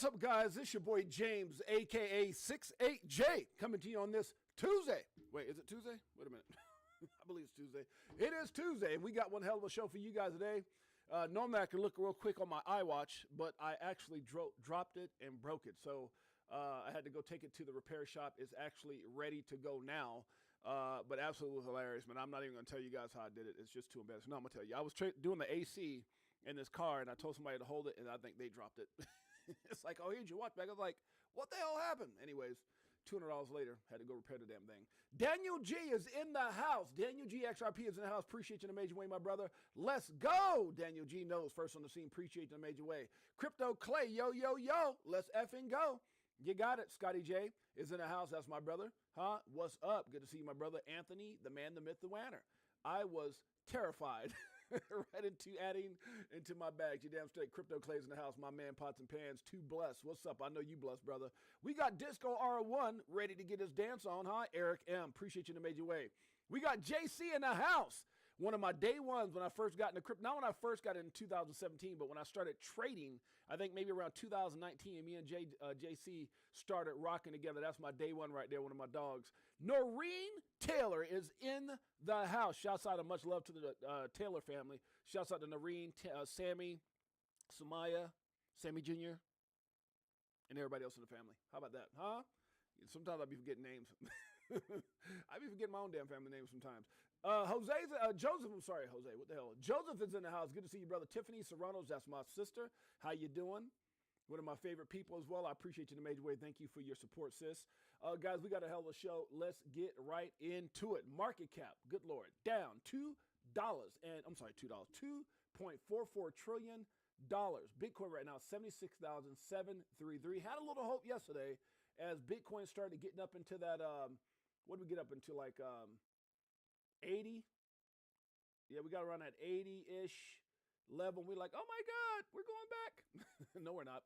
up, guys? It's your boy James, aka Six8Jay, coming to you on this Tuesday. Wait, is it Tuesday? Wait a minute. I believe it's Tuesday. It is Tuesday, and we got one hell of a show for you guys today. Normally, I can look real quick on my iWatch, but I actually dropped it and broke it. So I had to go take it to the repair shop. It's actually ready to go now, but absolutely hilarious, man. I'm not even going to tell you guys how I did it. It's just too embarrassing. No, I'm going to tell you. I was doing the AC in this car, and I told somebody to hold it, and I think they dropped it. It's like, oh, here's your watch back. I was like, what the hell happened? Anyways, $200 later, had to go repair the damn thing. Daniel G is in the house. Daniel G, XRP is in the house. Appreciate you in a major way, my brother. Let's go. Daniel G knows, first on the scene. Appreciate you in a major way. Crypto Clay, yo, yo, yo. Let's effing go. You got it. Scotty J is in the house. That's my brother. Huh? What's up? Good to see you, my brother. Anthony, the man, the myth, the wanner. I was terrified right into adding into my bags. You damn straight. Crypto Clay's in the house. My man, Pots and Pans. Too blessed. What's up? I know you blessed, brother. We got Disco R1 ready to get his dance on, huh? Eric M. Appreciate you in a major way. We got JC in the house. One of my day ones when I first got into crypto. Not when I first got in 2017, but when I started trading, I think maybe around 2019, and me and JC started rocking together. That's my day one right there, one of my dogs. Noreen Taylor is in the house. Shouts out and much love to the Taylor family. Shouts out to Noreen, Sammy, Sumaya, Sammy Jr., and everybody else in the family. How about that, huh? Sometimes I be forgetting names. I be forgetting my own damn family names sometimes. Joseph, I'm sorry, Jose, what the hell? Joseph is in the house. Good to see you, brother. Tiffany Serranos, that's my sister. How you doing? One of my favorite people as well. I appreciate you in a major way. Thank you for your support, sis. Guys, we got a hell of a show. Let's get right into it. Market cap, good Lord, down $2 and, I'm sorry, $2.44 trillion. Bitcoin right now, 76,733. Had a little hope yesterday as Bitcoin started getting up into that, what did we get up into, like 80? Yeah, we got around that 80-ish level. We're like, oh my God, we're going back. No, we're not.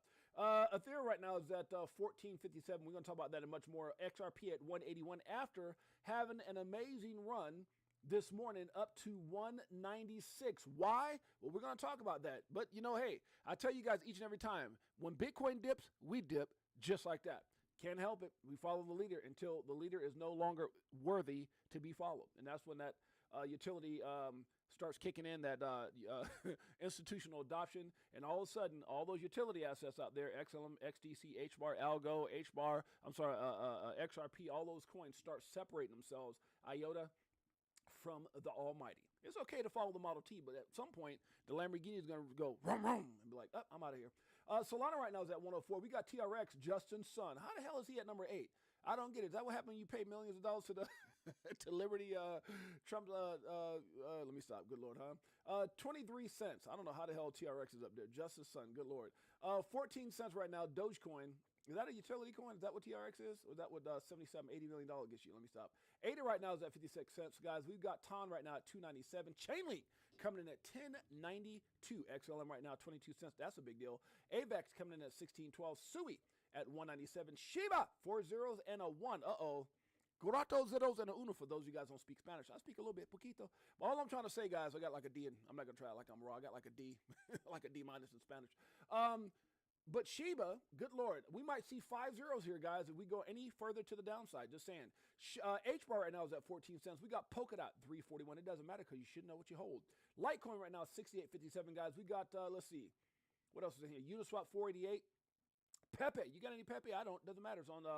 Ethereum right now is at 1457. We're going to talk about that and much more. XRP at 181 after having an amazing run this morning up to 196. Why? Well, we're going to talk about that. But, you know, hey, I tell you guys each and every time, when Bitcoin dips, we dip just like that. Can't help it. We follow the leader until the leader is no longer worthy to be followed. And that's when that utility starts kicking in, that institutional adoption. And all of a sudden, all those utility assets out there, XLM, XDC, HBAR, Algo, HBAR, XRP, all those coins start separating themselves. IOTA from the almighty. It's okay to follow the Model T, but at some point, the Lamborghini is going to go rum, rum, and be like, oh, I'm out of here. Solana right now is at 104. We got TRX, Justin's son. How the hell is he at number 8? I don't get it. Is that what happened when you pay millions of dollars to the to Liberty, Trump, let me stop. Good Lord, huh? 23 cents. I don't know how the hell TRX is up there. Justin's son. Good Lord. 14 cents right now, Dogecoin. Is that a utility coin? Is that what TRX is? Or is that what $77, $80 million gets you? Let me stop. ADA right now is at 56 cents. Guys, we've got TON right now at 297. Chainlink coming in at 1092. XLM right now, 22 cents. That's a big deal. AVAX coming in at 1612. SUI at 197. Shiba, 4 zeros and a 1. Uh-oh. Cuatro zeros and a uno for those of you guys who don't speak Spanish. I speak a little bit, poquito. But all I'm trying to say, guys, I got like a D, and I'm not going to try it like I'm raw. I got like a D, like a D minus in Spanish. But Shiba, good Lord, we might see 5 zeros here, guys, if we go any further to the downside. Just saying. HBAR right now is at 14 cents. We got Polkadot, 341. It doesn't matter because you should know what you hold. Litecoin right now is 68.57, guys. We got, let's see, what else is in here? Uniswap, 488. Pepe, you got any Pepe? I don't. Doesn't matter. It's on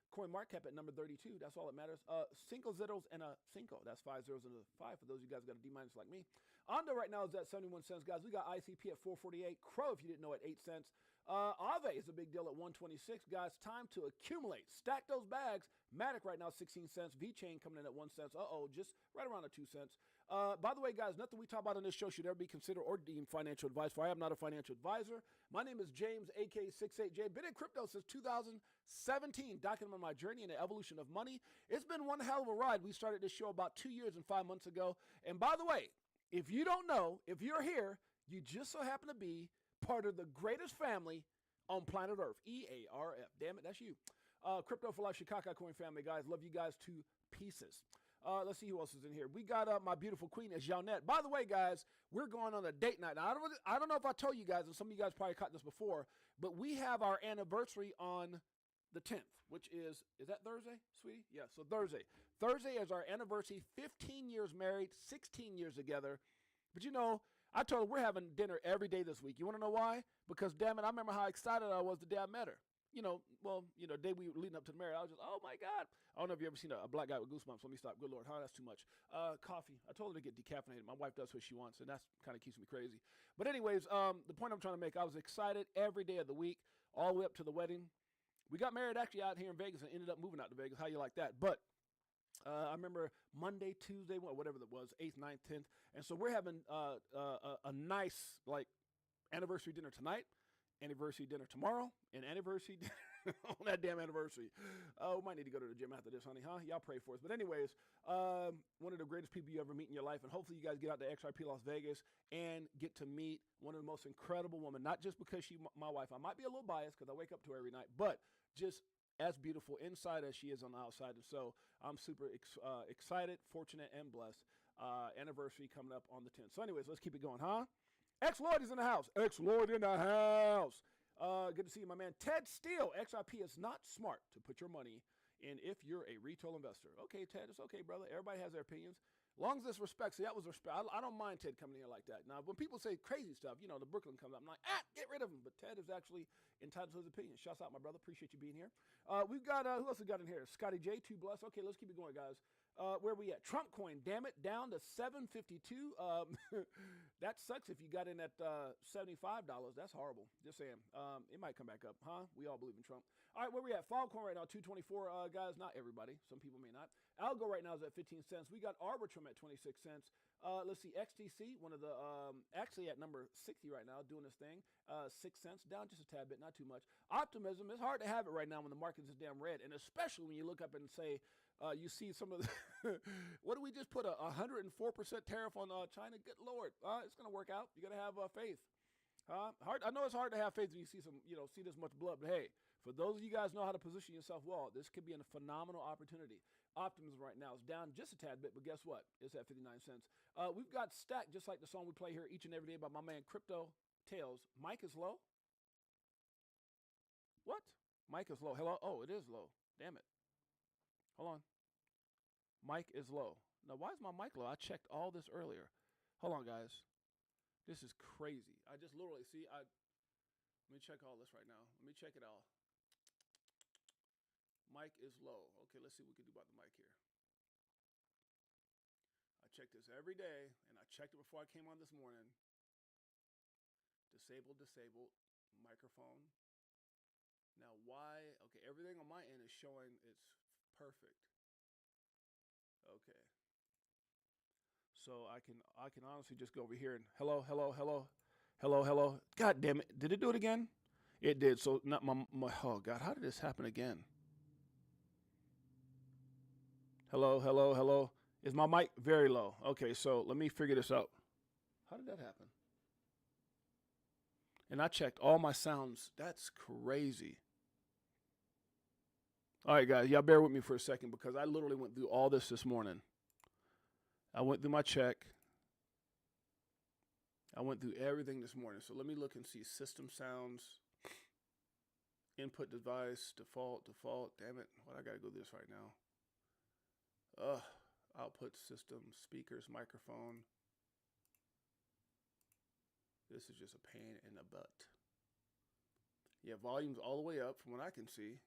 CoinMarketCap at number 32. That's all that matters. Cinco zeros and a cinco. That's 5 zeros and a 5 for those of you guys who got a D minus like me. Ondo right now is at 71 cents, guys. We got ICP at 448. Crow, if you didn't know, at 8 cents. Aave is a big deal at 126. Guys, time to accumulate. Stack those bags. Matic right now, 16 cents. VChain coming in at 1 cent. Uh-oh, just right around the 2 cents. By the way, guys, nothing we talk about on this show should ever be considered or deemed financial advice, for I am not a financial advisor. My name is James, aka Six8Jay. Been in crypto since 2017, documenting my journey and the evolution of money. It's been one hell of a ride. We started this show about 2 years and 5 months ago. And by the way, if you don't know, if you're here, you just so happen to be part of the greatest family on planet Earth. EARF. Damn it, that's you. Crypto for Life, Chicago Coin family, guys. Love you guys to pieces. Let's see who else is in here. We got my beautiful queen is Jeanette. By the way, guys, we're going on a date night. Now, I don't know if I told you guys, and some of you guys probably caught this before, but we have our anniversary on the 10th, which is that Thursday, sweetie? Yeah, so Thursday. Thursday is our anniversary, 15 years married, 16 years together. But you know, I told her we're having dinner every day this week. You want to know why? Because, damn it, I remember how excited I was the day I met her. The day we were leading up to the marriage, I was just, oh my God. I don't know if you ever seen a black guy with goosebumps. Let me stop. Good Lord, that's too much. Coffee. I told her to get decaffeinated. My wife does what she wants, and that kind of keeps me crazy. But anyways, the point I'm trying to make, I was excited every day of the week, all the way up to the wedding. We got married actually out here in Vegas and ended up moving out to Vegas. How you like that? But I remember Monday, Tuesday, whatever that was, 8th, 9th, 10th. And so we're having a nice, anniversary dinner tonight, anniversary dinner tomorrow, and anniversary dinner on that damn anniversary. We might need to go to the gym after this, honey, huh? Y'all pray for us. But anyways, one of the greatest people you ever meet in your life, and hopefully you guys get out to XRP Las Vegas and get to meet one of the most incredible women, not just because she's my wife. I might be a little biased because I wake up to her every night, but just as beautiful inside as she is on the outside. And so I'm super excited, fortunate, and blessed. Anniversary coming up on the 10th. So anyways, let's keep it going, huh? X-Lloyd is in the house. X-Lloyd in the house. Good to see you, my man. Ted Steele, XRP is not smart to put your money in if you're a retail investor. Okay, Ted, it's okay, brother. Everybody has their opinions. Long as it's respect. See, that was respect. I don't mind Ted coming in here like that. Now, when people say crazy stuff, the Brooklyn comes up. I'm like, get rid of him. But Ted is actually entitled to his opinion. Shouts out, my brother. Appreciate you being here. We've got, who else we got in here? Scotty J, too blessed. Okay, let's keep it going, guys. Where we at? Trump coin, damn it, down to $7.52. That sucks if you got in at $75. That's horrible. Just saying. It might come back up, huh? We all believe in Trump. All right, where we at? Filecoin right now, 224. Guys, not everybody. Some people may not. Algo right now is at 15 cents. We got Arbitrum at 26 cents. Let's see, XTC, one of the, actually at number 60 right now, doing this thing. 6 cents, down just a tad bit, not too much. Optimism, it's hard to have it right now when the market is damn red, and especially when you look up and say, you see some of the, what do we just put, a 104% tariff on China? Good Lord, it's going to work out. You got to have faith. I know it's hard to have faith when you see see this much blood, but hey, for those of you guys know how to position yourself well, this could be a phenomenal opportunity. Optimism right now is down just a tad bit, but guess what? It's at 59 cents. We've got Stack, just like the song we play here each and every day by my man Crypto Tales. Mike is low. What? Mike is low. Hello? Oh, it is low. Damn it. Hold on. Mic is low. Now, why is my mic low? I checked all this earlier. Hold on, guys. This is crazy. I just literally see. Let me check all this right now. Let me check it all. Mic is low. Okay, let's see what we can do about the mic here. I check this every day, and I checked it before I came on this morning. Disabled microphone. Now, why? Okay, everything on my end is showing it's perfect. Okay. So I can honestly just go over here and hello. God damn it. Did it do it again? It did. So not my oh God, how did this happen again? Hello. Is my mic very low? Okay, so let me figure this out. How did that happen? And I checked all my sounds. That's crazy. All right, guys, y'all bear with me for a second because I literally went through all this morning. I went through my check. I went through everything this morning. So let me look and see system sounds, input device, default. Damn it. What, I got to go this right now. Output system, speakers, microphone. This is just a pain in the butt. Yeah, volume's all the way up from what I can see.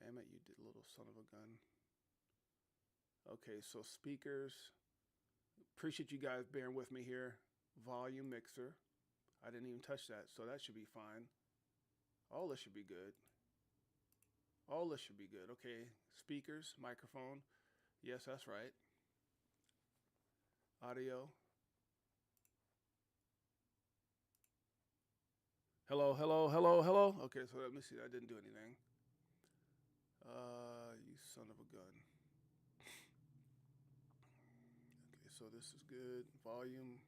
Damn it, you did little son of a gun. Okay, so speakers. Appreciate you guys bearing with me here. Volume mixer. I didn't even touch that, so that should be fine. All this should be good. Okay, speakers, microphone. Yes, that's right. Audio. Hello. Okay, so let me see. I didn't do anything. You son of a gun. Okay, so this is good. Volume.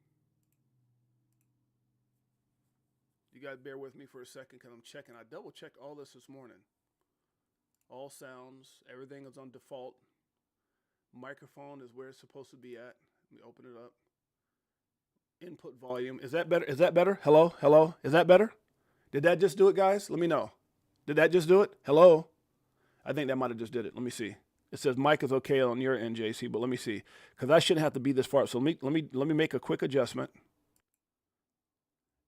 You guys bear with me for a second because I'm checking. I double checked all this morning. All sounds, everything is on default. Microphone is where it's supposed to be at. Let me open it up. Input volume. Is that better? Is that better? Hello? Hello? Is that better? Did that just do it, guys? Let me know. Did that just do it? Hello? I think that might have just did it. Let me see. It says mic is okay on your end, JC, but let me see. Because I shouldn't have to be this far. So let me make a quick adjustment.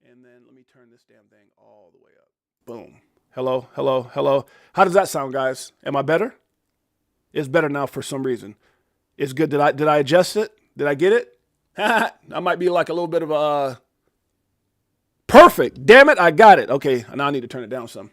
And then let me turn this damn thing all the way up. Boom. Hello, hello, hello. How does that sound, guys? Am I better? It's better now for some reason. It's good. Did I adjust it? Did I get it? I might be like a little bit of a perfect. Damn it, I got it. Okay, now I need to turn it down some.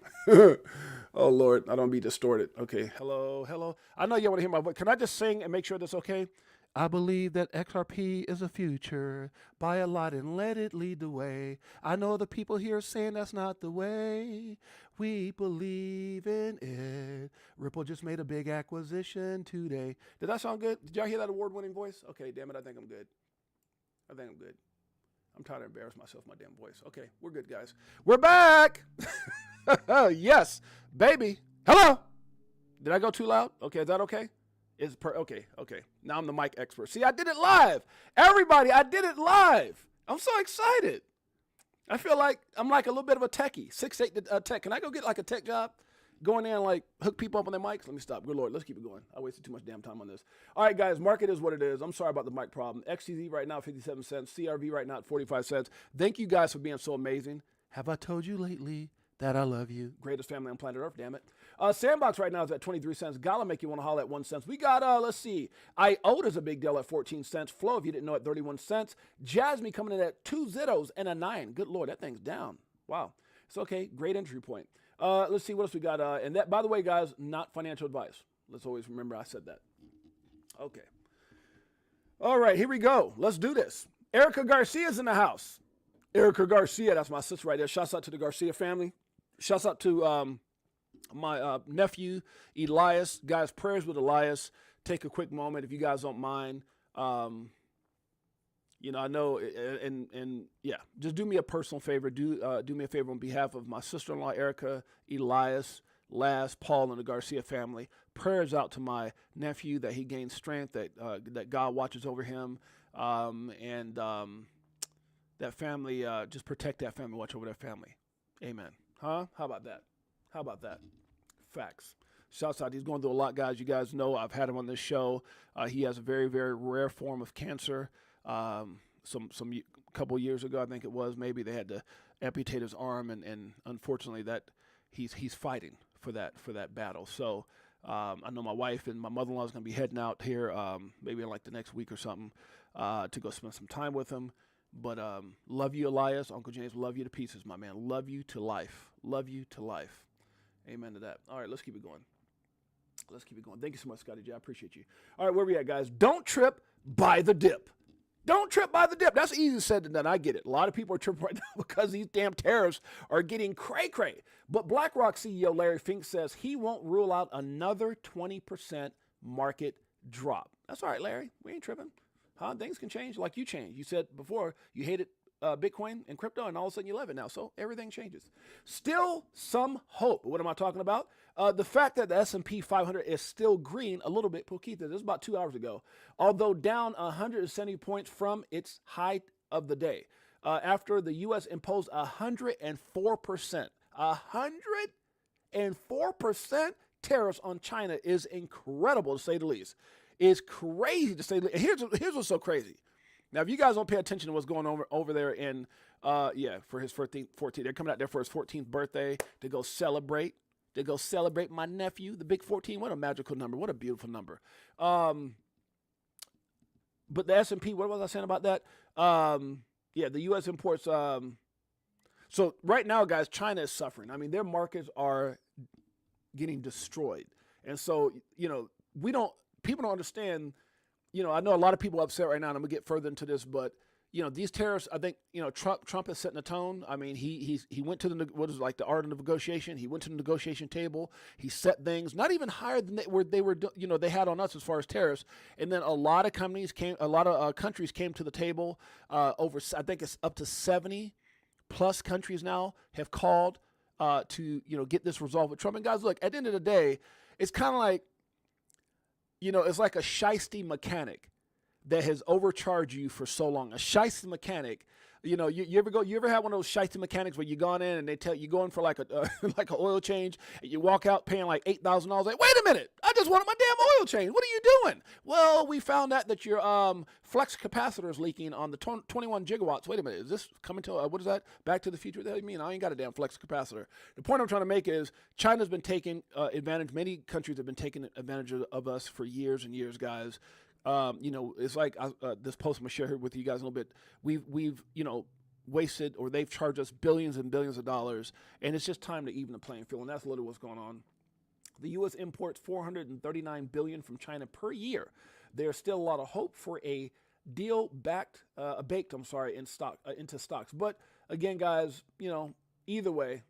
Oh, Lord, I don't be distorted. Okay, hello, hello. I know you want to hear my voice. Can I just sing and make sure that's okay? I believe that XRP is a future. Buy a lot and let it lead the way. I know the people here are saying that's not the way. We believe in it. Ripple just made a big acquisition today. Did that sound good? Did y'all hear that award-winning voice? Okay, damn it, I think I'm good. I think I'm good. I'm tired of embarrassing myself with my damn voice. Okay, we're good, guys. We're back. Yes, baby. Hello. Did I go too loud? Okay, is that okay? Okay. Now I'm the mic expert. See, I did it live. Everybody, I did it live. I'm so excited. I feel like I'm like a little bit of a techie. 6'8" tech. Can I go get like a tech job? Going in and like hook people up on their mics? Let me stop. Good Lord, let's keep it going. I wasted too much damn time on this. All right, guys, market is what it is. I'm sorry about the mic problem. XTZ right now, 57 cents. CRV right now at 45 cents. Thank you guys for being so amazing. Have I told you lately that I love you? Greatest family on planet Earth, damn it. Sandbox right now is at 23 cents. Gala make you want to holler at 1 cent. We got, let's see. IOTA's a big deal at 14 cents. Flow, if you didn't know, at 31 cents. Jasmine coming in at 2 zeros and a 9. Good Lord, that thing's down. Wow. It's okay. Great entry point. Let's see what else we got. And that, by the way, guys, not financial advice. Let's always remember I said that. Okay. All right, here we go. Let's do this. Erica Garcia's in the house. Erica Garcia, that's my sister right there. Shouts out to the Garcia family. Shouts out to my nephew, Elias. Guys, prayers with Elias. Take a quick moment if you guys don't mind. You know, I know, and yeah, just do me a personal favor. Do me a favor on behalf of my sister-in-law, Erica, Elias, Laz, Paul, and the Garcia family. Prayers out to my nephew that he gains strength, that God watches over him, and that family, just protect that family, watch over that family. Amen. Huh? How about that? How about that? Facts. Shouts out. He's going through a lot, guys. You guys know I've had him on this show. He has a very, very rare form of cancer. Some couple years ago, I think it was, maybe they had to amputate his arm, and unfortunately that he's fighting for that battle. So I know my wife and my mother-in-law is going to be heading out here maybe in like the next week or something to go spend some time with him. But love you, Elias. Uncle James, love you to pieces, my man. Love you to life. Love you to life. Amen to that. All right, let's keep it going. Let's keep it going. Thank you so much, Scotty J. I appreciate you. All right, where we at, guys? Don't trip by the dip. Don't trip by the dip. That's easier said than done. I get it. A lot of people are tripping right now because these damn tariffs are getting cray-cray. But BlackRock CEO Larry Fink says he won't rule out another 20% market drop. That's all right, Larry. We ain't tripping. Huh? Things can change like you changed. You said before you hated Bitcoin and crypto, and all of a sudden you love it now. So everything changes. Still some hope. What am I talking about? The fact that the S&P 500 is still green a little bit. Pokita, this was about 2 hours ago. Although down 170 points from its high of the day. After the U.S. imposed 104%. 104% tariffs on China is incredible, to say the least. It's crazy, to say the least. Here's what's so crazy. Now, if you guys don't pay attention to what's going on over there in, for his 14th, they're coming out there for his 14th birthday to go celebrate. To go celebrate my nephew, the big 14. What a magical number. What a beautiful number. But the S&P, what was I saying about that? The U.S. imports. So right now, guys, China is suffering. I mean, their markets are getting destroyed. And so, people don't understand. I know a lot of people are upset right now, and I'm going to get further into this, but, these tariffs, I think, Trump is setting a tone. I mean, he went to the art of negotiation. He went to the negotiation table. He set things not even higher than they had on us as far as tariffs. And then a lot of countries came to the table over, I think it's up to 70 plus countries now have called to, get this resolved with Trump. And guys, look, at the end of the day, it's kind of like, it's like a shiesty mechanic that has overcharged you for so long. A shiesty mechanic, you ever had one of those shiesty mechanics where you gone in and they tell you go in for like a like an oil change and you walk out paying like $8,000. Like, wait a minute, I just wanted my damn oil change. What are you doing? Well, we found out that your flex capacitor is leaking on the 21 gigawatts. Wait a minute, is this coming to what is that? Back to the future? What the hell you mean? I ain't got a damn flex capacitor. The point I'm trying to make is China's been taking advantage. Many countries have been taking advantage of us for years and years, guys. It's like this post I'm gonna share here with you guys in a little bit. We've wasted, or they've charged us billions and billions of dollars, and it's just time to even the playing field. And that's literally what's going on. The U.S. imports $439 billion from China per year. There's still a lot of hope for a deal baked into stocks. But again, guys, either way,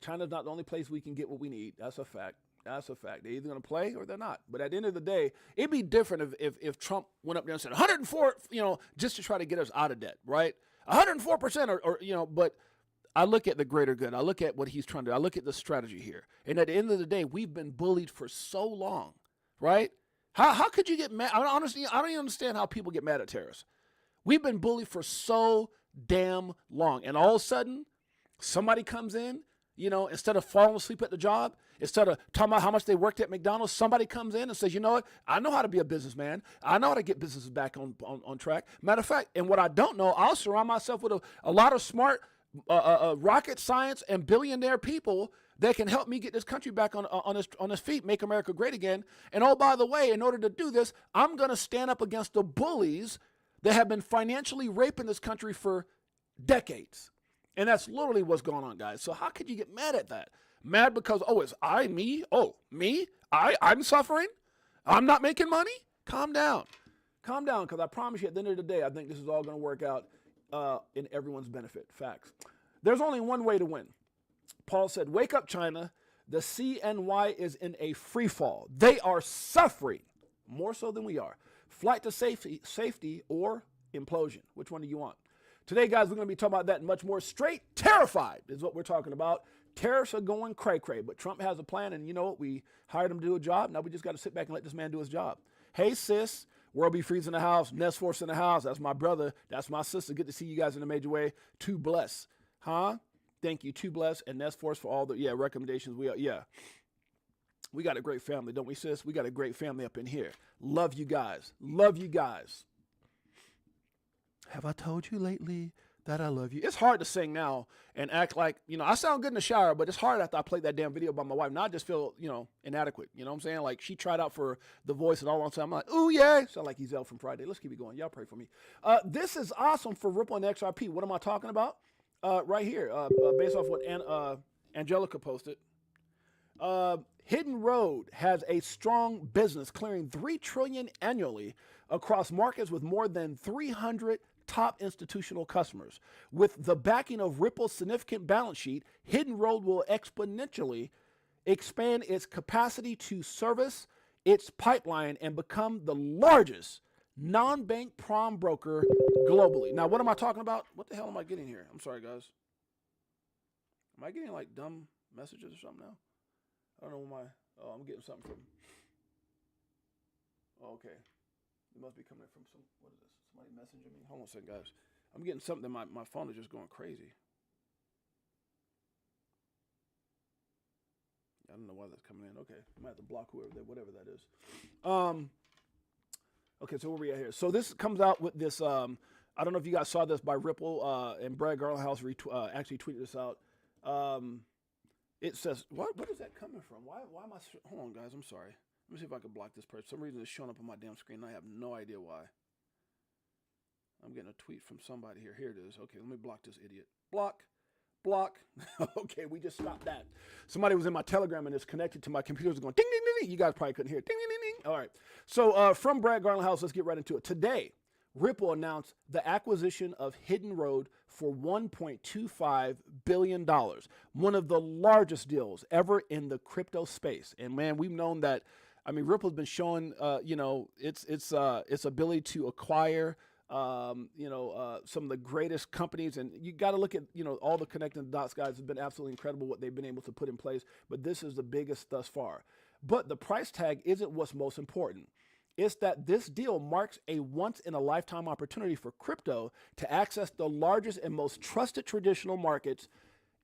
China's not the only place we can get what we need. That's a fact. That's a fact. They're either going to play or they're not. But at the end of the day, it'd be different if Trump went up there and said 104, just to try to get us out of debt, right? 104% or but I look at the greater good. I look at what he's trying to do. I look at the strategy here. And at the end of the day, we've been bullied for so long, right? How could you get mad? I don't even understand how people get mad at terrorists. We've been bullied for so damn long. And all of a sudden, somebody comes in, instead of falling asleep at the job, instead of talking about how much they worked at McDonald's, somebody comes in and says, you know what? I know how to be a businessman. I know how to get businesses back on track. Matter of fact, and what I don't know, I'll surround myself with a lot of smart rocket science and billionaire people that can help me get this country back on its feet, make America great again. And oh, by the way, in order to do this, I'm going to stand up against the bullies that have been financially raping this country for decades. And that's literally what's going on, guys. So how could you get mad at that? Mad because, it's me? Oh, me? I'm suffering? I'm not making money? Calm down. Calm down, because I promise you at the end of the day, I think this is all going to work out in everyone's benefit. Facts. There's only one way to win. Paul said, wake up, China. The CNY is in a free fall. They are suffering more so than we are. Flight to safety or implosion. Which one do you want? Today, guys, we're going to be talking about that and much more. Straight terrified is what we're talking about. Tariffs are going cray-cray, but Trump has a plan, and you know what? We hired him to do a job. Now we just got to sit back and let this man do his job. Hey, sis. World Be Freeze in the house. Nest Force in the house. That's my brother. That's my sister. Good to see you guys in a major way. Too blessed. Huh? Thank you. Too blessed. And Nest Force for all the, recommendations. We got a great family, don't we, sis? We got a great family up in here. Love you guys. Love you guys. Have I told you lately that I love you? It's hard to sing now and act like, I sound good in the shower, but it's hard after I played that damn video by my wife. Now I just feel, inadequate. You know what I'm saying? Like, she tried out for The Voice and all the time. I'm like, ooh, yeah. Sound like Ezel from Friday. Let's keep it going. Y'all pray for me. This is awesome for Ripple and XRP. What am I talking about? Right here, based off what Angelica posted. Hidden Road has a strong business clearing $3 trillion annually across markets with more than 300 top institutional customers. With the backing of Ripple's significant balance sheet, Hidden Road will exponentially expand its capacity to service its pipeline and become the largest non-bank prime broker globally. Now, what am I talking about? What the hell am I getting here? I'm sorry, guys. Am I getting like dumb messages or something now? I don't know why. Oh, I'm getting something from. Oh, okay. It must be coming from what is this? Somebody messaging me? Hold on a second, guys. I'm getting something. My phone is just going crazy. I don't know why that's coming in. Okay. I might have to block whatever that is. Okay, so where we at here? So this comes out with this, I don't know if you guys saw this by Ripple, and Brad Garlinghouse actually tweeted this out. It says, what is that coming from? Why am I, hold on, guys, I'm sorry. Let me see if I can block this person. For some reason it's showing up on my damn screen, and I have no idea why. I'm getting a tweet from somebody here. Here it is. Okay, let me block this idiot. Block. Okay, we just stopped that. Somebody was in my Telegram and it's connected to my computer. It's going ding, ding, ding, ding. You guys probably couldn't hear it. Ding, ding, ding, ding. All right. So from Brad Garlinghouse, let's get right into it. Today, Ripple announced the acquisition of Hidden Road for $1.25 billion. One of the largest deals ever in the crypto space. And man, we've known that. I mean, Ripple's been showing, its ability to acquire some of the greatest companies, and you got to look at, all the connecting the dots, guys. It's been absolutely incredible what they've been able to put in place, but this is the biggest thus far. But the price tag isn't what's most important. It's that this deal marks a once-in-a-lifetime opportunity for crypto to access the largest and most trusted traditional markets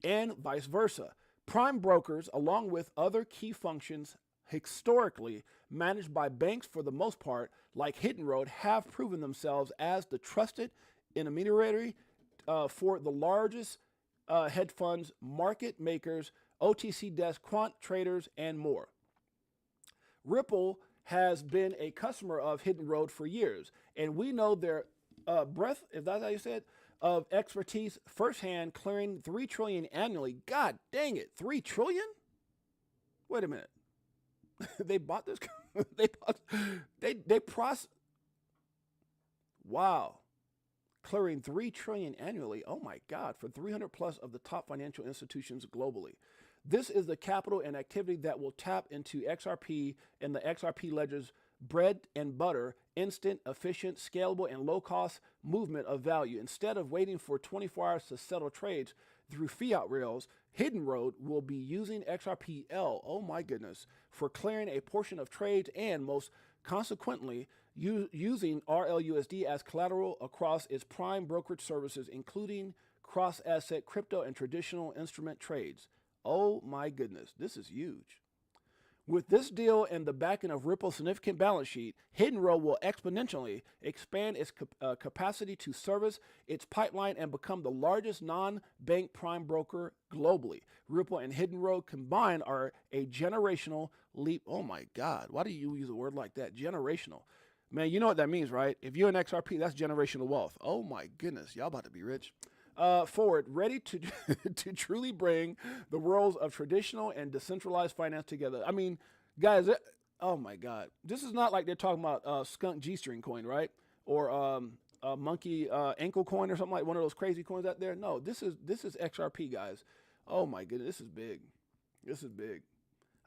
and vice versa. Prime brokers, along with other key functions historically managed by banks for the most part, like Hidden Road, have proven themselves as the trusted intermediary for the largest hedge funds, market makers, OTC desk, quant traders, and more. Ripple has been a customer of Hidden Road for years, and we know their breadth, if that's how you said, of expertise firsthand, clearing $3 trillion annually. God dang it, $3 trillion? Wait a minute. They bought this. they process. Wow, clearing $3 trillion annually. Oh my God, for 300 plus of the top financial institutions globally. This is the capital and activity that will tap into XRP and the XRP ledger's bread and butter, instant, efficient, scalable, and low-cost movement of value. Instead of waiting for 24 hours to settle trades through fiat rails, Hidden Road will be using XRPL, oh my goodness, for clearing a portion of trades and, most consequently, using RLUSD as collateral across its prime brokerage services, including cross-asset crypto and traditional instrument trades. Oh my goodness, this is huge. With this deal and the backing of Ripple's significant balance sheet, Hidden Road will exponentially expand its capacity to service its pipeline and become the largest non-bank prime broker globally. Ripple and Hidden Road combined are a generational leap. Oh my God, why do you use a word like that? Generational. Man, you know what that means, right? If you're an XRP, that's generational wealth. Oh my goodness, y'all about to be rich. Forward, ready to to truly bring the worlds of traditional and decentralized finance together. I mean, guys, oh my God, this is not like they're talking about skunk G-string coin, right? Or monkey ankle coin or something like one of those crazy coins out there. No, this is XRP, guys. Oh my goodness, this is big. This is big.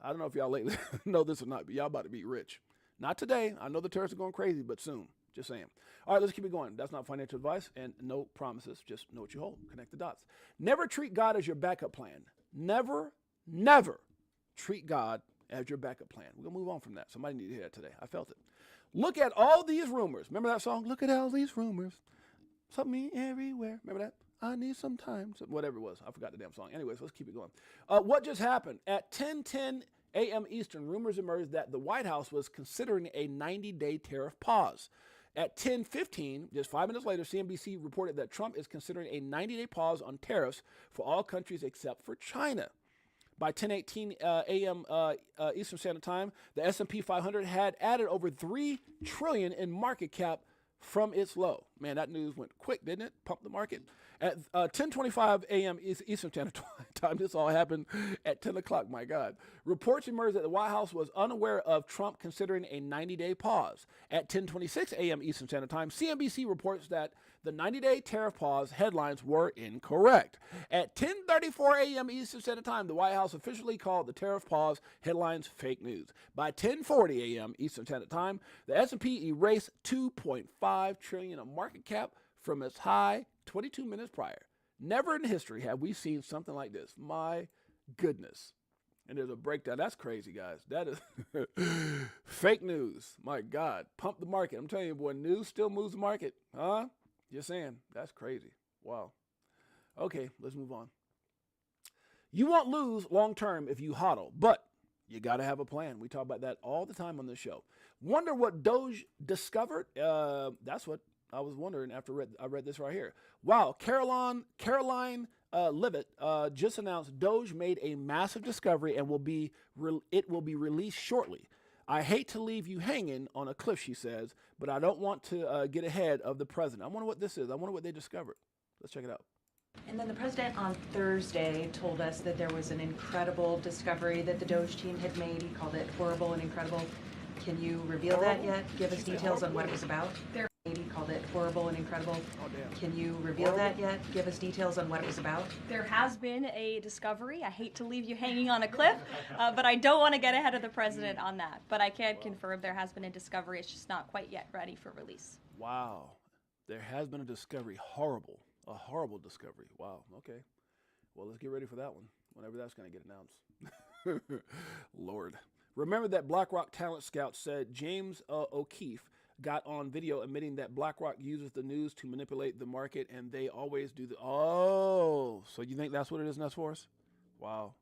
I don't know if y'all lately know this or not, but y'all about to be rich. Not today. I know the terrorists are going crazy, but soon. Just saying. All right, let's keep it going. That's not financial advice and no promises. Just know what you hold. Connect the dots. Never treat God as your backup plan. Never, never treat God as your backup plan. We're going to move on from that. Somebody needed to hear that today. I felt it. Look at all these rumors. Remember that song? Look at all these rumors. Something everywhere. Remember that? I need some time. Whatever it was. I forgot the damn song. Anyways, let's keep it going. What just happened? At 10:10 a.m. Eastern, rumors emerged that the White House was considering a 90-day tariff pause. At 10:15, just 5 minutes later, CNBC reported that Trump is considering a 90-day pause on tariffs for all countries except for China. By 10:18 a.m. Eastern Standard Time, the S&P 500 had added over $3 trillion in market cap from its low. Man, that news went quick, didn't it? Pumped the market. At 10:25 a.m. Eastern Standard Time, this all happened at 10 o'clock, my God. Reports emerged that the White House was unaware of Trump considering a 90-day pause. At 10:26 a.m. Eastern Standard Time, CNBC reports that the 90-day tariff pause headlines were incorrect. At 10:34 a.m. Eastern Standard Time, the White House officially called the tariff pause headlines fake news. By 10:40 a.m. Eastern Standard Time, the S&P erased $2.5 trillion of market cap from its high 22 minutes prior. Never in history have we seen something like this. My goodness. And there's a breakdown. That's crazy, guys. That is fake news. My God. Pump the market. I'm telling you, boy, news still moves the market. Huh? Just saying. That's crazy. Wow. Okay, let's move on. You won't lose long term if you hodl, but you got to have a plan. We talk about that all the time on this show. Wonder what Doge discovered? That's what I was wondering after I read this right here. Wow, Caroline Levitt just announced Doge made a massive discovery and it will be released shortly. I hate to leave you hanging on a cliff, she says, but I don't want to get ahead of the president. I wonder what this is. I wonder what they discovered. Let's check it out. And then the president on Thursday told us that there was an incredible discovery that the Doge team had made. He called it horrible and incredible. Can you reveal that yet? Give us details on what it was about. He called it horrible and incredible. Oh, damn. Can you reveal that yet? Give us details on what it was about. There has been a discovery. I hate to leave you hanging on a cliff, but I don't want to get ahead of the president on that. But I can confirm there has been a discovery. It's just not quite yet ready for release. Wow. There has been a discovery. Horrible. A horrible discovery. Wow. Okay. Well, let's get ready for that one, whenever that's going to get announced. Lord. Remember that BlackRock talent scout said James O'Keefe got on video admitting that BlackRock uses the news to manipulate the market, and they always do the. Oh, so you think that's what it is, Ness Force? Wow.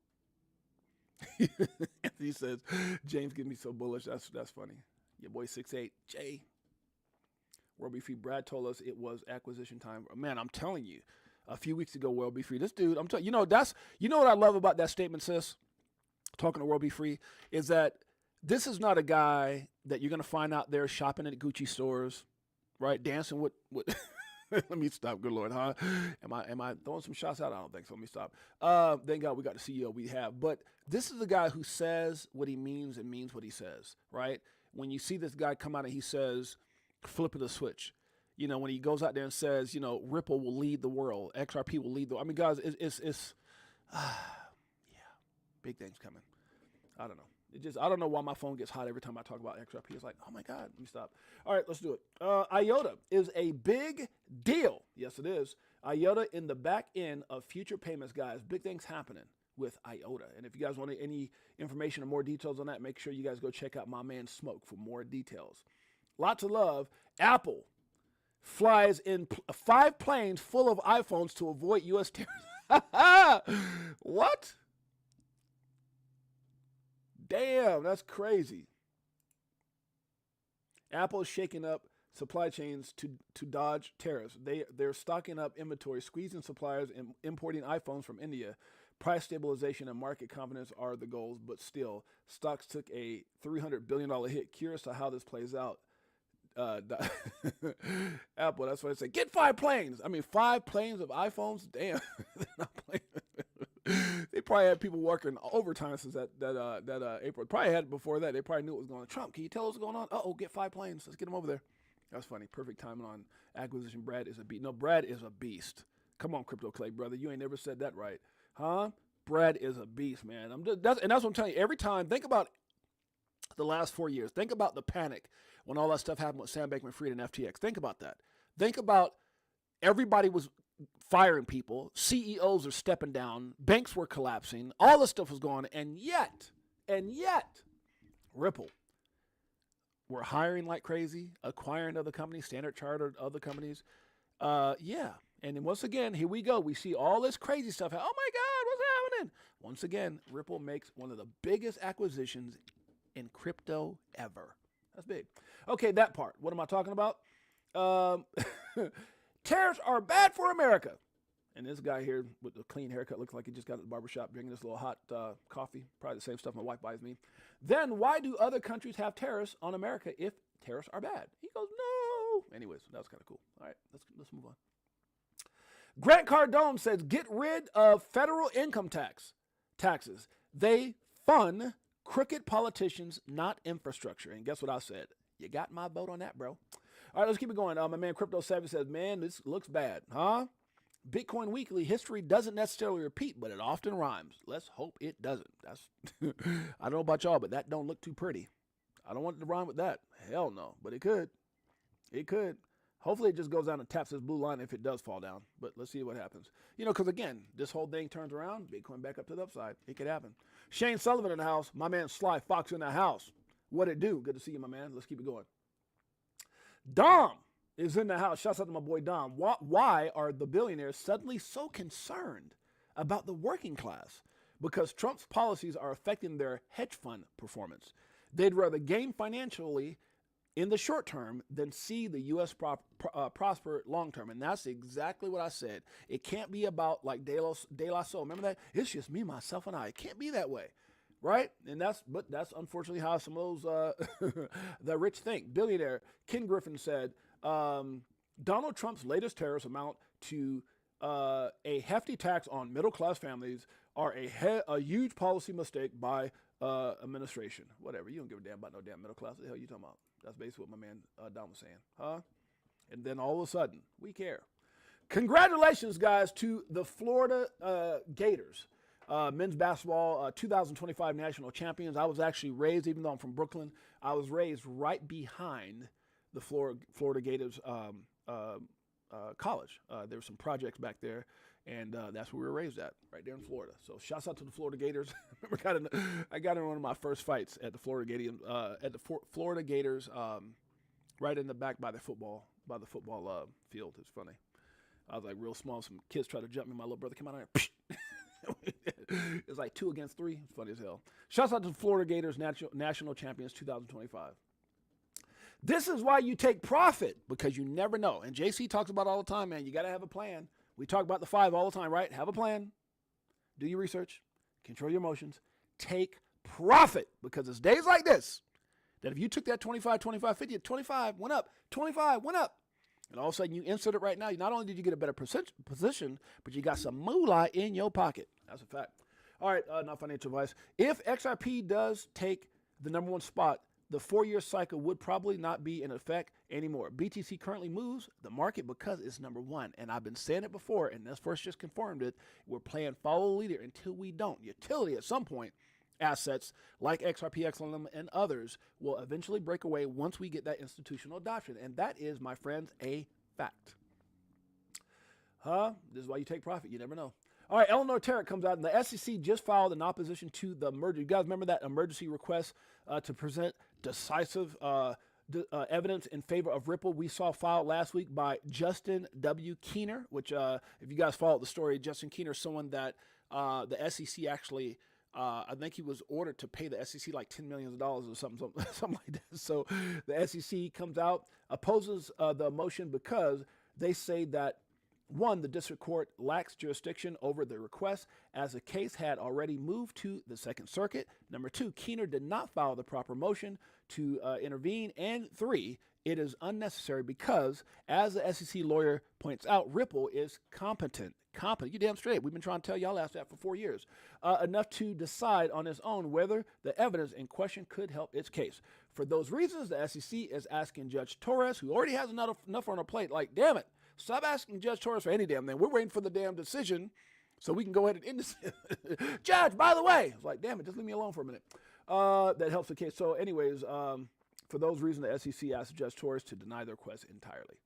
He says, James get me so bullish. That's funny. Your boy 6-8, World Be Free. Brad told us it was acquisition time. Man, I'm telling you, a few weeks ago, World Be Free. This dude, I'm telling you, you know what I love about that statement, sis? Talking to World Be Free, is that this is not a guy that you're gonna find out there shopping at Gucci stores, right? Dancing with let me stop, good Lord, huh? Am I throwing some shots out? I don't think so. Let me stop. Thank God we got the CEO we have. But this is the guy who says what he means and means what he says, right? When you see this guy come out and he says, flip of the switch. You know, when he goes out there and says, you know, Ripple will lead the world, XRP will lead the world. I mean, guys, it's big things coming. I don't know. I don't know why my phone gets hot every time I talk about XRP. It's like, oh my God, let me stop. All right, let's do it. IOTA is a big deal. Yes, it is. IOTA in the back end of future payments, guys. Big things happening with IOTA. And if you guys want any information or more details on that, make sure you guys go check out my man Smoke for more details. Lots of love. Apple flies in 5 planes full of iPhones to avoid U.S. tariffs. What? Damn, that's crazy. Apple is shaking up supply chains to dodge tariffs. They're stocking up inventory, squeezing suppliers, and importing iPhones from India. Price stabilization and market confidence are the goals, but still, stocks took a $300 billion hit. Curious to how this plays out. Apple, that's what I say. Get 5 planes. I mean, 5 planes of iPhones. Damn, they're not playing. They probably had people working overtime since that April. Probably had it before that. They probably knew what was going on. Trump, can you tell us what's going on? Uh-oh, get 5 planes. Let's get them over there. That's funny. Perfect timing on acquisition. Brad is a beast. No, Brad is a beast. Come on, Crypto Clay, brother. You ain't never said that right. Huh? Brad is a beast, man. That's what I'm telling you. Every time, think about the last 4 years. Think about the panic when all that stuff happened with Sam Bankman-Fried and FTX. Think about that. Think about everybody was firing people. CEOs are stepping down. Banks were collapsing. All this stuff was going on. And yet, Ripple, we're hiring like crazy, acquiring other companies, Standard Chartered, other companies. Yeah. And then once again, here we go. We see all this crazy stuff. Oh, my God, what's happening? Once again, Ripple makes one of the biggest acquisitions in crypto ever. That's big. Okay, that part. What am I talking about? Tariffs are bad for America. And this guy here with the clean haircut looks like he just got at the barbershop drinking this little hot coffee. Probably the same stuff my wife buys me. Then why do other countries have tariffs on America if tariffs are bad? He goes, no. Anyways, that was kind of cool. All right, let's move on. Grant Cardone says, get rid of federal income taxes. They fund crooked politicians, not infrastructure. And guess what I said? You got my vote on that, bro. All right, let's keep it going. My man Crypto Savvy says, man, this looks bad, huh? Bitcoin Weekly, history doesn't necessarily repeat, but it often rhymes. Let's hope it doesn't. That's I don't know about y'all, but that don't look too pretty. I don't want it to rhyme with that. Hell no, but it could. It could. Hopefully it just goes down and taps this blue line if it does fall down. But let's see what happens. You know, because again, this whole thing turns around, Bitcoin back up to the upside. It could happen. Shane Sullivan in the house. My man Sly Fox in the house. What it do? Good to see you, my man. Let's keep it going. Dom is in the house. Shouts out to my boy Dom. Why are the billionaires suddenly so concerned about the working class? Because Trump's policies are affecting their hedge fund performance. They'd rather gain financially in the short term than see the U.S. prosper long term. And that's exactly what I said. It can't be about like De La Soul. Remember that? It's just me, myself, and I. It can't be that way. Right? And that's unfortunately how some of those the rich think. Billionaire Ken Griffin said, Donald Trump's latest tariffs amount to a hefty tax on middle-class families are a huge policy mistake by administration. Whatever. You don't give a damn about no damn middle class. What the hell are you talking about? That's basically what my man Don was saying. Huh? And then all of a sudden, we care. Congratulations, guys, to the Florida Gators. Men's basketball 2025 national champions. I was actually raised, even though I'm from Brooklyn, I was raised right behind the Florida Gators college. There were some projects back there, and that's where we were raised at, right there in Florida. So shouts out to the Florida Gators. I got in one of my first fights at the Florida Gators, right in the back by the football field. It's funny. I was like real small. Some kids tried to jump me. My little brother came out there. It was like 2 against 3. It's funny as hell. Shouts out to the Florida Gators, national champions 2025. This is why you take profit, because you never know. And JC talks about it all the time, man. You got to have a plan. We talk about the 5 all the time, right? Have a plan. Do your research. Control your emotions. Take profit, because it's days like this that if you took that 25, 25, 50, 25 went up, 25 went up, and all of a sudden you insert it right now, not only did you get a better position, but you got some moolah in your pocket. That's a fact. All right, not financial advice. If XRP does take the #1 spot, the 4-year cycle would probably not be in effect anymore. BTC currently moves the market because it's #1. And I've been saying it before, and this first just confirmed it. We're playing follow the leader until we don't. Utility at some point, assets like XRP, XLM, and others will eventually break away once we get that institutional adoption. And that is, my friends, a fact. This is why you take profit. You never know. All right, Eleanor Tarrant comes out, and the SEC just filed in opposition to the merger. You guys remember that emergency request to present decisive evidence in favor of Ripple? We saw filed last week by Justin W. Keener, which, if you guys followed the story, Justin Keener is someone that the SEC actually, I think he was ordered to pay the SEC like $10 million or something like that. So the SEC comes out, opposes the motion because they say that, 1, the district court lacks jurisdiction over the request as the case had already moved to the Second Circuit. 2, Keener did not file the proper motion to intervene. And 3, it is unnecessary because, as the SEC lawyer points out, Ripple is competent. You damn straight. We've been trying to tell y'all that for 4 years. Enough to decide on its own whether the evidence in question could help its case. For those reasons, the SEC is asking Judge Torres, who already has enough on her plate, like, damn it, stop asking Judge Torres for any damn thing. We're waiting for the damn decision so we can go ahead and end this. Judge, by the way. It's like, damn it, just leave me alone for a minute. That helps the case. So anyways, for those reasons, the SEC asked Judge Torres to deny the request entirely.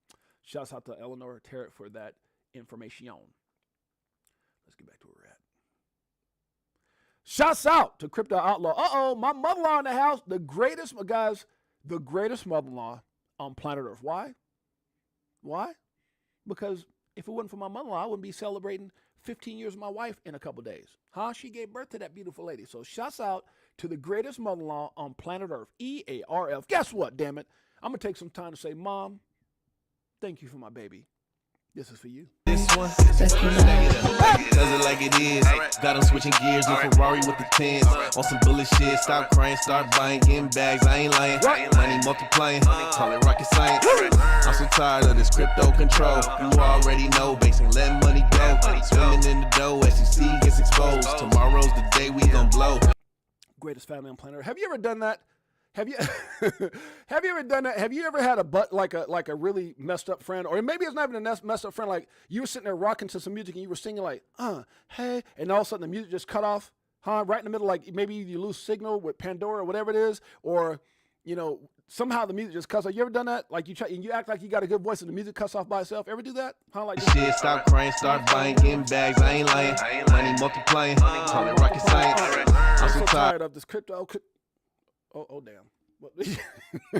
Shouts out to Eleanor Tarrant for that information. Let's get back to where we're at. Shouts out to Crypto Outlaw. My mother-in-law in the house, the greatest mother-in-law on planet Earth. Why? Because if it wasn't for my mother-in-law, I wouldn't be celebrating 15 years with my wife in a couple days. She gave birth to that beautiful lady. So shouts out to the greatest mother-in-law on planet Earth, EARF. Guess what, damn it? I'm going to take some time to say, Mom, thank you for my baby. This is for you. This one, does it like it is. Got them switching gears, a Ferrari with the 10s. On some bullet shit, stop crying, start buying, getting bags. I ain't lying. Money multiplying, call it rocket science. I'm so tired of this crypto control. You already know, banks ain't letting money go. Swimming in the dough, SEC gets exposed. Tomorrow's the day we gon' blow. Greatest family on planet Earth. Have you ever done that? Have you ever done that? Have you ever had a really messed up friend, or maybe it's not even a messed up friend, like you were sitting there rocking to some music and you were singing like, hey, and all of a sudden the music just cut off, right in the middle, like maybe you lose signal with Pandora or whatever it is, or somehow the music just cuts off. You ever done that? Like you act like you got a good voice and the music cuts off by itself. Ever do that? Like shit, stop crying, start buying, getting bags. I ain't lying. Money multiplying, call it rocket science. I'm so tired of this crypto. Oh damn.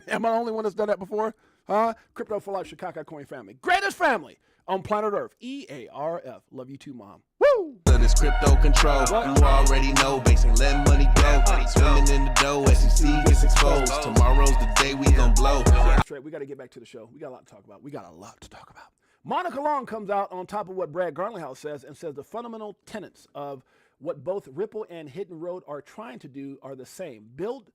Am I the only one that's done that before? Crypto for Life, Chicago Coin family. Greatest family on planet Earth. EARF. Love you too, Mom. Woo! This crypto control. You already know, banks ain't letting money go. Swimming in the dough, SEC gets exposed. Tomorrow's the day we gon' blow. Straight, we got to get back to the show. We got a lot to talk about. Monica Long comes out on top of what Brad Garlinghouse says and says the fundamental tenets of what both Ripple and Hidden Road are trying to do are the same. Build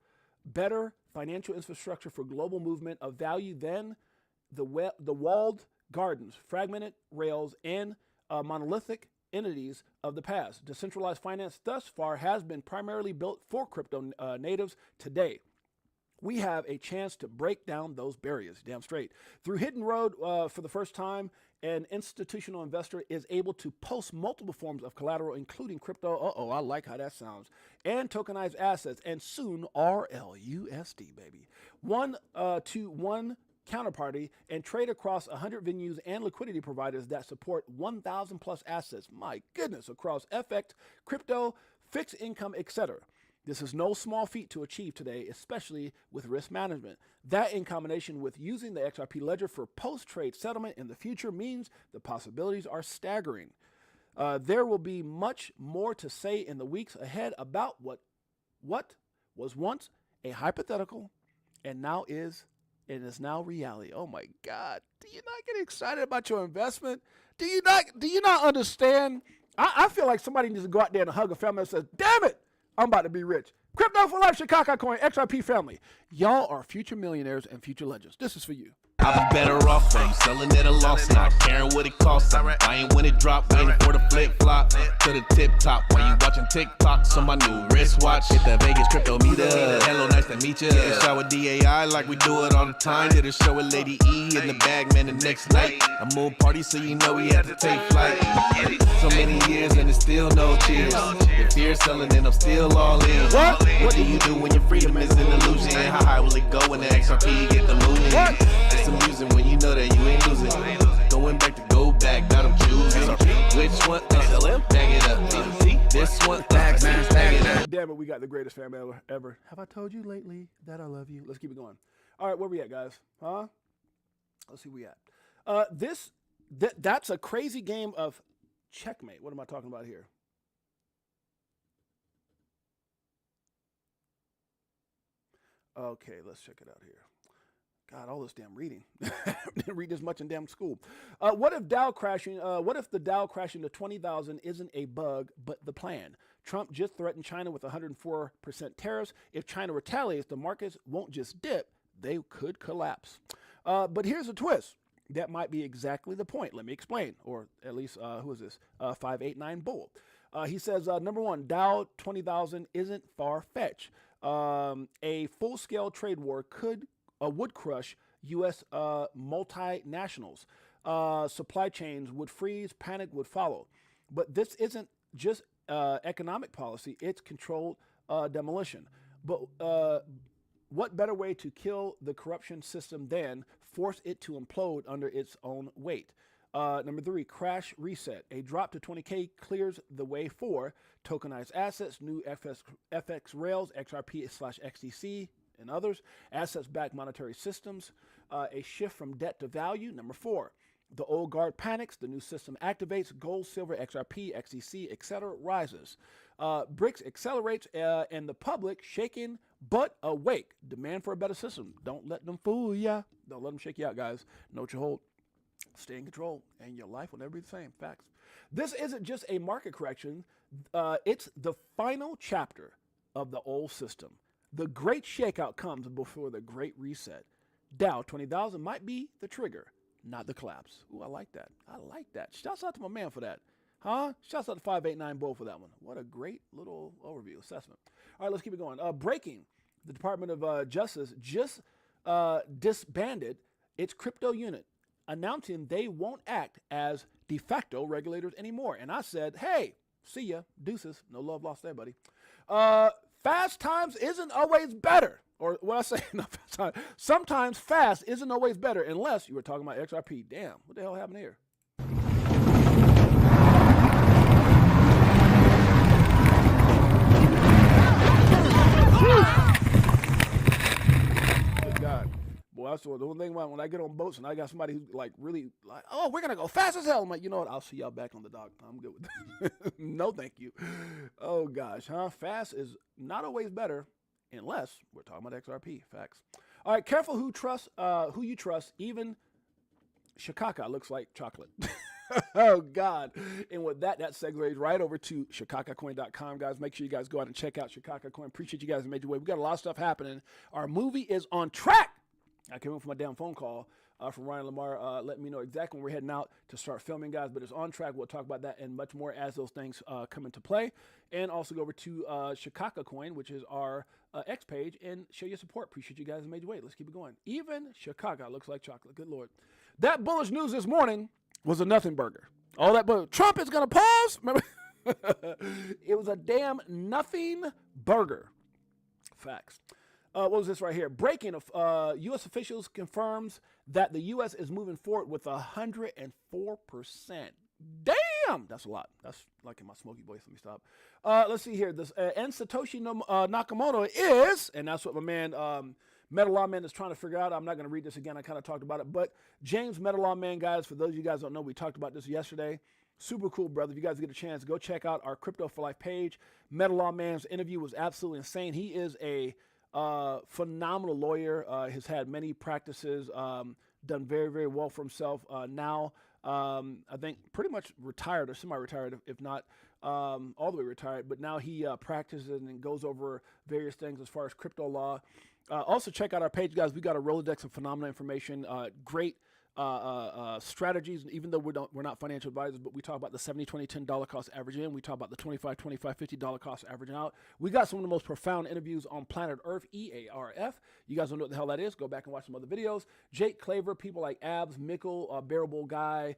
better financial infrastructure for global movement of value than the walled gardens, fragmented rails, and monolithic entities of the past. Decentralized finance thus far has been primarily built for crypto natives. Today, we have a chance to break down those barriers, damn straight. Through Hidden Road, for the first time, an institutional investor is able to post multiple forms of collateral, including crypto, I like how that sounds, and tokenized assets, and soon RLUSD, baby. One counterparty and trade across 100 venues and liquidity providers that support 1,000 plus assets. My goodness, across FX, crypto, fixed income, etc. This is no small feat to achieve today, especially with risk management. That, in combination with using the XRP ledger for post-trade settlement in the future, means the possibilities are staggering. There will be much more to say in the weeks ahead about what was once a hypothetical and is now reality. Oh my God. Do you not get excited about your investment? Do you not understand? I feel like somebody needs to go out there and hug a family and say, damn it, I'm about to be rich. Crypto for life, Chicago Coin, XRP family. Y'all are future millionaires and future legends. This is for you. I'll be better off when you selling at a loss, not caring what it costs. I'm buying when it drop, waiting for the flip flop to the tip top. While you watching TikToks on my new wristwatch, hit the Vegas crypto meter. Hello, nice to meet you. Shower DAI like we do it all the time. Did a show with Lady E in the bag, man, the next night. A moon party, so you know we had to take flight. So many years and it's still no cheers. If you're selling and I'm still all in. What do you do when your freedom is an illusion? How high will it go when the XRP get the moving? It's amusing when you know that you ain't losing. Going back to go back, now I'm choosing. Which one? SLM? Bag it up. This one? Bag it up. Damn it, we got the greatest family ever. Have I told you lately that I love you? Let's keep it going. All right, where we at, guys? Huh? Let's see where we at. That's a crazy game of checkmate. What am I talking about here? Okay, let's check it out here. God, all this damn reading. Didn't read this much in damn school. What if the Dow crashing to 20,000 isn't a bug, but the plan? Trump just threatened China with 104% tariffs. If China retaliates, the markets won't just dip, they could collapse. But here's a twist. That might be exactly the point. Let me explain. Or at least, who is this? 589 Bull. He says, number one, Dow 20,000 isn't far-fetched. A full-scale trade war would crush U.S. multinationals. Supply chains would freeze, panic would follow. But this isn't just economic policy, it's controlled demolition. But what better way to kill the corruption system than force it to implode under its own weight? Number three, crash reset. A drop to 20K clears the way for tokenized assets, new FX rails, XRP/XDC, and others, assets-backed monetary systems, a shift from debt to value. Number four, the old guard panics, the new system activates, gold, silver, XRP, XDC, etc. rises. BRICS accelerates, and the public shaken but awake. Demand for a better system. Don't let them fool ya. Don't let them shake you out, guys. Know what you hold. Stay in control, and your life will never be the same. Facts. This isn't just a market correction. It's the final chapter of the old system. The great shakeout comes before the great reset. Dow 20,000 might be the trigger, not the collapse. Ooh, I like that. I like that. Shouts out to my man for that. Huh? Shouts out to 589 Bull for that one. What a great little overview assessment. All right, let's keep it going. Breaking. The Department of Justice just disbanded its crypto unit, announcing they won't act as de facto regulators anymore. And I said, hey, see ya, deuces. No love lost there, buddy. Fast times isn't always better. Or what I say, no, fast time. Sometimes fast isn't always better unless you were talking about XRP. Damn, what the hell happened here? Good God. Boy, that's the one thing about when I get on boats and I got somebody who's like really like, oh, we're gonna go fast as hell. I'm like, you know what? I'll see y'all back on the dock. I'm good with that. No, thank you. Oh gosh, huh? Fast is not always better unless we're talking about XRP. Facts. All right, careful who you trust. Even Chicago looks like chocolate. Oh God. And with that segues right over to ChicagoCoin.com, guys. Make sure you guys go out and check out Chicago Coin. Appreciate you guys in a major way. We got a lot of stuff happening. Our movie is on track. I came in from my damn phone call from Ryan Lamar letting me know exactly when we're heading out to start filming, guys. But it's on track. We'll talk about that and much more as those things come into play. And also go over to Chicago Coin, which is our X page, and show your support. Appreciate you guys in a major way. Let's keep it going. Even Chicago looks like chocolate. Good Lord. That bullish news this morning was a nothing burger. All that, but Trump is going to pause. Remember? It was a damn nothing burger. Facts. What was this right here? Breaking of U.S. officials confirms that the U.S. is moving forward with 104%. Damn, that's a lot. That's like in my smoky voice. Let me stop. Let's see here. This and Satoshi Nakamoto is, and that's what my man Metal Lawman is trying to figure out. I'm not going to read this again. I kind of talked about it, but James Metal Lawman, guys, for those of you guys who don't know, we talked about this yesterday. Super cool, brother. If you guys get a chance, go check out our Crypto for Life page. Metal Lawman's interview was absolutely insane. He is a phenomenal lawyer. Has had many practices, done very, very well for himself. Now, I think pretty much retired or semi-retired, if not all the way retired. But now he practices and goes over various things as far as crypto law. Also, check out our page, guys. We got a Rolodex of phenomenal information. Great strategies. Even though we're not financial advisors, but we talk about the 70, 20, $10 cost average in. We talk about the 25, 25, $50 cost averaging out. We got some of the most profound interviews on planet Earth, EARF. You guys don't know what the hell that is. Go back and watch some other videos. Jake Claver, people like Abs, Mickle, Bearable Guy,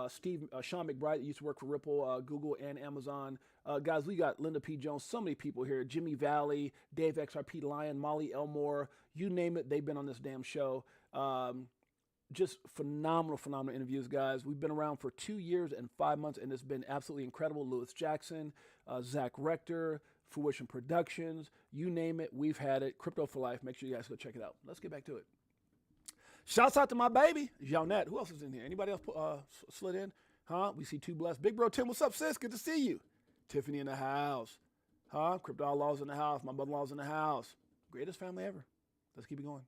Steve, Sean McBride that used to work for Ripple, Google, and Amazon. Guys, we got Linda P. Jones, so many people here. Jimmy Valley, Dave XRP Lion, Molly Elmore, you name it, they've been on this damn show. Just phenomenal interviews, guys. We've been around for 2 years and 5 months, and it's been absolutely incredible. Lewis Jackson, Zach Rector, Fruition Productions, you name it, we've had it. Crypto for Life. Make sure you guys go check it out. Let's get back to it. Shouts out to my baby, Jeanette. Who else is in here? Anybody else slid in? Huh? We see Two Blessed. Big Bro Tim, what's up, sis? Good to see you. Tiffany in the house. Huh? Crypto Outlaws in the house. My mother-in-law's in the house. Greatest family ever. Let's keep it going.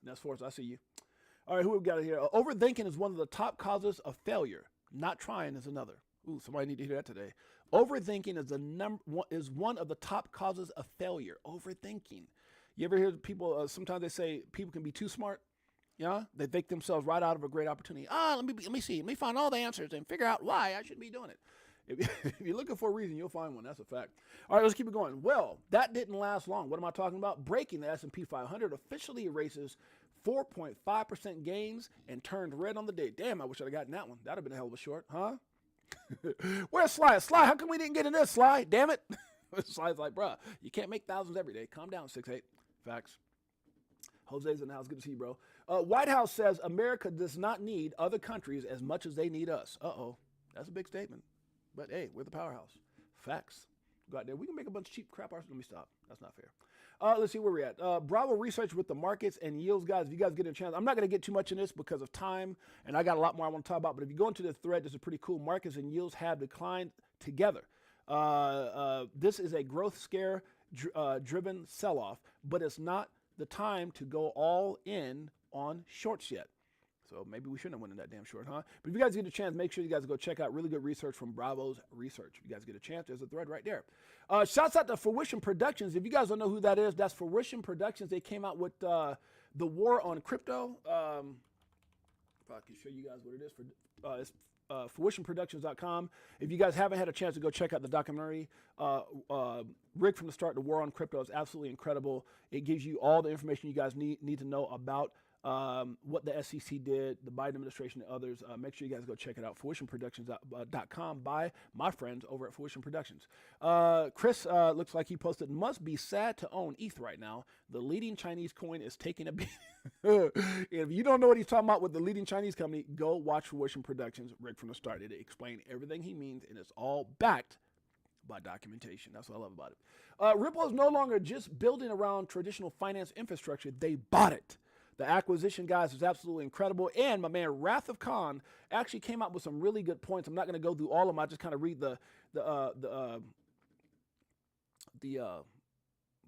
That's Forrest. I see you. All right, who we got here? Overthinking is one of the top causes of failure. Not trying is another. Ooh, somebody need to hear that today. Overthinking is one of the top causes of failure. Overthinking. You ever hear people? Sometimes they say people can be too smart. Yeah, they think themselves right out of a great opportunity. Let me see. Let me find all the answers and figure out why I should be doing it. If you're looking for a reason, you'll find one. That's a fact. All right, let's keep it going. Well, that didn't last long. What am I talking about? Breaking the S&P 500 officially erases 4.5% gains and turned red on the day. Damn, I wish I'd have gotten that one. That would have been a hell of a short, huh? Where's Sly? Sly, how come we didn't get in this, Sly? Damn it. Sly's like, bruh, you can't make thousands every day. Calm down, 6-8. Facts. Jose's in the house. Good to see you, bro. White House says America does not need other countries as much as they need us. Uh-oh. That's a big statement. But, hey, we're the powerhouse. Facts. Go out there. We can make a bunch of cheap crap. Let me stop. That's not fair. Let's see where we're at. Bravo research with the markets and yields, guys. If you guys get a chance, I'm not going to get too much in this because of time, and I got a lot more I want to talk about. But if you go into the thread, this is pretty cool. Markets and yields have declined together. This is a growth scare driven sell-off, but it's not the time to go all in on shorts yet. So maybe we shouldn't have went in that damn short, huh? But if you guys get a chance, make sure you guys go check out really good research from Bravo's Research. If you guys get a chance, there's a thread right there. Shouts out to Fruition Productions. If you guys don't know who that is, that's Fruition Productions. They came out with the war on crypto. If I can show you guys what it is. It's fruitionproductions.com. If you guys haven't had a chance to go check out the documentary, Rick from the Start, the War on Crypto is absolutely incredible. It gives you all the information you guys need to know about what the SEC did, the Biden administration, and others. Make sure you guys go check it out. Fruitionproductions.com by my friends over at Fruition Productions. Chris looks like he posted, must be sad to own ETH right now. The leading Chinese coin is taking a beat. If you don't know what he's talking about with the leading Chinese company, go watch Fruition Productions. Rick from the Start. It explained everything he means, and it's all backed by documentation. That's what I love about it. Ripple is no longer just building around traditional finance infrastructure. They bought it. The acquisition, guys, is absolutely incredible. And my man, Wrath of Khan, actually came out with some really good points. I'm not going to go through all of them. I just kind of read the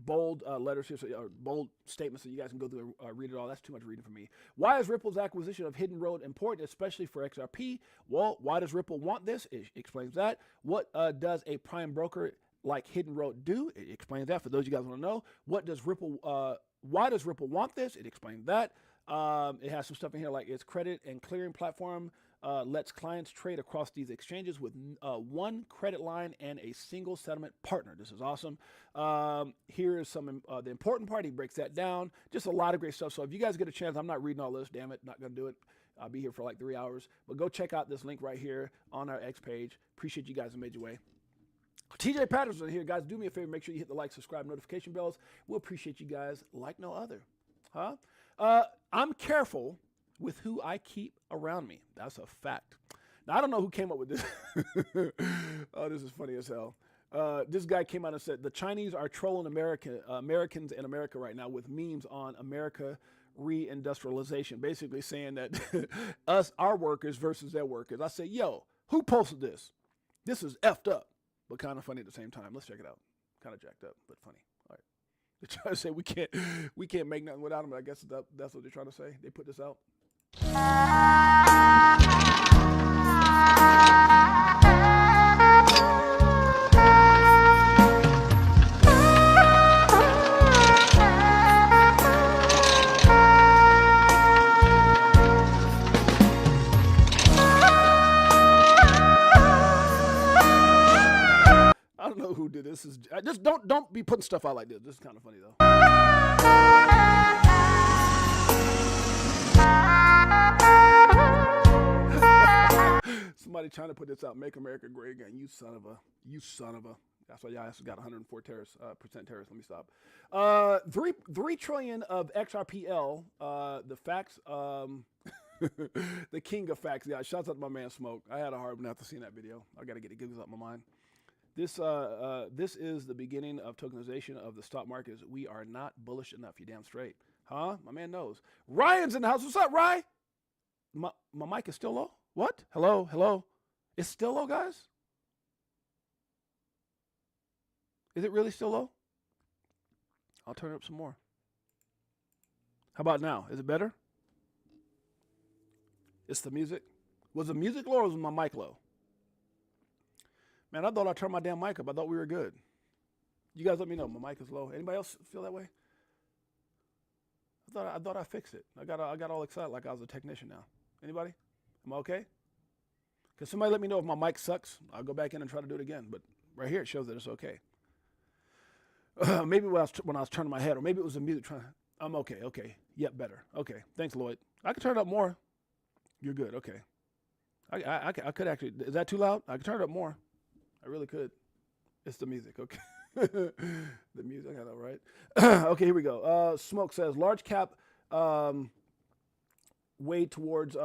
bold letters here, or bold statements, so you guys can go through and read it all. That's too much reading for me. Why is Ripple's acquisition of Hidden Road important, especially for XRP? Well, why does Ripple want this? It explains that. What does a prime broker like Hidden Road do? It explains that for those of you guys want to know. What does Ripple why does Ripple want this? It explains that. It has some stuff in here like its credit and clearing platform lets clients trade across these exchanges with one credit line and a single settlement partner. This is awesome. Here is some the important part. He breaks that down. Just a lot of great stuff. So if you guys get a chance, I'm not reading all this. Damn it, not going to do it. I'll be here for like 3 hours. But go check out this link right here on our X page. Appreciate you guys who made your way. TJ Patterson here, guys. Do me a favor. Make sure you hit the like, subscribe, notification bells. We'll appreciate you guys like no other. Huh? I'm careful with who I keep around me. That's a fact. Now, I don't know who came up with this. Oh, this is funny as hell. This guy came out and said, the Chinese are trolling Americans in America right now with memes on America reindustrialization, basically saying that our workers versus their workers. I say, yo, who posted this? This is effed up, but kind of funny at the same time. Let's check it out. Kind of jacked up, but funny. All right. They're trying to say we can't make nothing without them. I guess that's what they're trying to say. They put this out. I don't know who did this. Just don't be putting stuff out like this. This is kind of funny though. Somebody trying to put this out. Make America great again. You son of a. That's why y'all got 104% tariffs. Let me stop. 3 trillion of XRPL. The facts. The king of facts. Yeah. Shouts out to my man Smoke. I had a hard one after seeing that video. I got to get the giggles out my mind. This is the beginning of tokenization of the stock markets. We are not bullish enough. You damn straight. Huh? My man knows. Ryan's in the house. What's up, Ryan? My mic is still low? What? Hello? It's still low, guys? Is it really still low? I'll turn it up some more. How about now? Is it better? It's the music. Was the music low or was my mic low? Man, I thought I turned my damn mic up. I thought we were good. You guys let me know. My mic is low. Anybody else feel that way? I thought I fixed it. I got all excited like I was a technician now. Anybody? Am I okay? Can somebody let me know if my mic sucks? I'll go back in and try to do it again. But right here it shows that it's okay. Maybe when I was turning my head, or maybe it was the music trying. I'm okay. Okay. Yep, better. Okay. Thanks, Lloyd. I can turn it up more. You're good. Okay. I could actually. Is that too loud? I can turn it up more. I really could. It's the music. Okay. The music. I know, right? Okay, here we go. Smoke says large cap way towards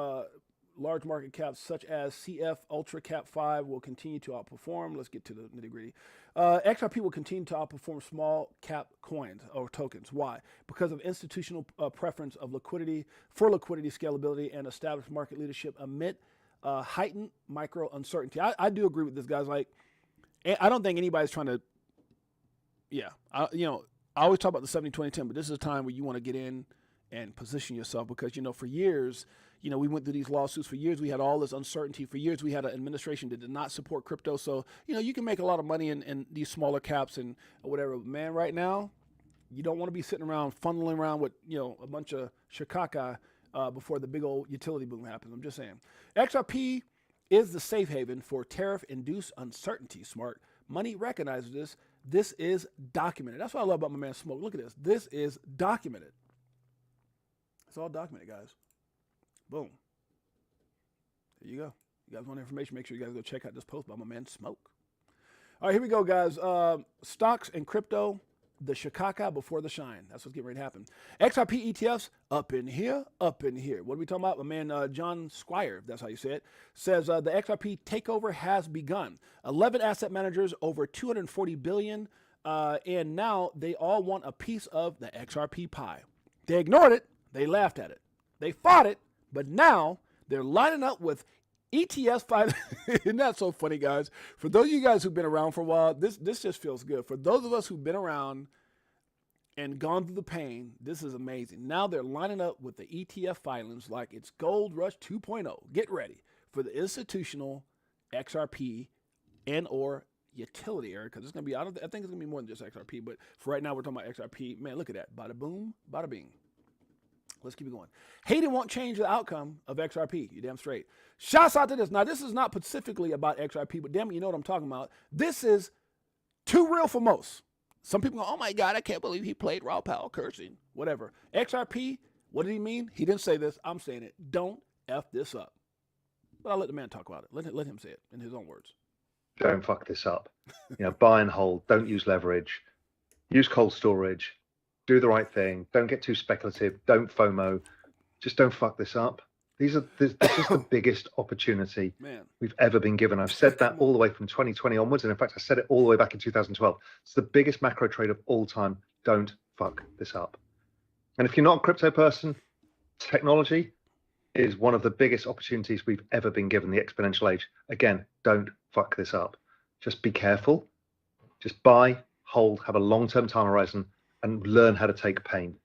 large market caps such as CF Ultra Cap 5 will continue to outperform. Let's get to the nitty gritty. XRP will continue to outperform small cap coins or tokens. Why? Because of institutional preference of liquidity, scalability, and established market leadership amid heightened micro uncertainty. I do agree with this, guys. Like, I don't think anybody's trying to, I always talk about the 70-20-10, but this is a time where you want to get in and position yourself because, for years, we went through these lawsuits. For years, we had all this uncertainty. For years, we had an administration that did not support crypto. So, you can make a lot of money in these smaller caps and whatever. Man, right now, you don't want to be sitting around funneling around with, a bunch of shikaka before the big old utility boom happens. I'm just saying. XRP is the safe haven for tariff-induced uncertainty. Smart money recognizes this. This is documented. That's what I love about my man Smoke. Look at this. This is documented. It's all documented, guys. Boom. There you go. You guys want information, make sure you guys go check out this post by my man Smoke. All right, here we go, guys. Stocks and crypto, the shikaka before the shine. That's what's getting ready to happen. XRP ETFs, up in here, up in here. What are we talking about? My man John Squire, if that's how you say it, says the XRP takeover has begun. 11 asset managers, over $240 billion, and now they all want a piece of the XRP pie. They ignored it. They laughed at it. They fought it. But now they're lining up with ETFs. Isn't that so funny, guys? For those of you guys who've been around for a while, this just feels good. For those of us who've been around and gone through the pain, this is amazing. Now they're lining up with the ETF filings like it's Gold Rush 2.0. Get ready for the institutional XRP and or utility area because it's going to be, I think it's going to be more than just XRP. But for right now, we're talking about XRP. Man, look at that. Bada boom, bada bing. Let's keep it going. Hating won't change the outcome of XRP. You damn straight. Shouts out to this. Now, this is not specifically about XRP, but damn it, you know what I'm talking about. This is too real for most. Some people go, oh my God, I can't believe he played Raw Powell cursing. Whatever. XRP, what did he mean? He didn't say this. I'm saying it. Don't F this up. But I'll let the man talk about it. Let him say it in his own words. don't fuck this up. You know, buy and hold, don't use leverage, use cold storage, do the right thing, don't get too speculative, don't FOMO, just don't fuck this up. This is the biggest opportunity we've ever been given. I've said that all the way from 2020 onwards, and in fact, I said it all the way back in 2012. It's the biggest macro trade of all time. Don't fuck this up. And if you're not a crypto person, technology is one of the biggest opportunities we've ever been given, the exponential age. Again, don't fuck this up. Just be careful. Just buy, hold, have a long-term time horizon, and learn how to take pain.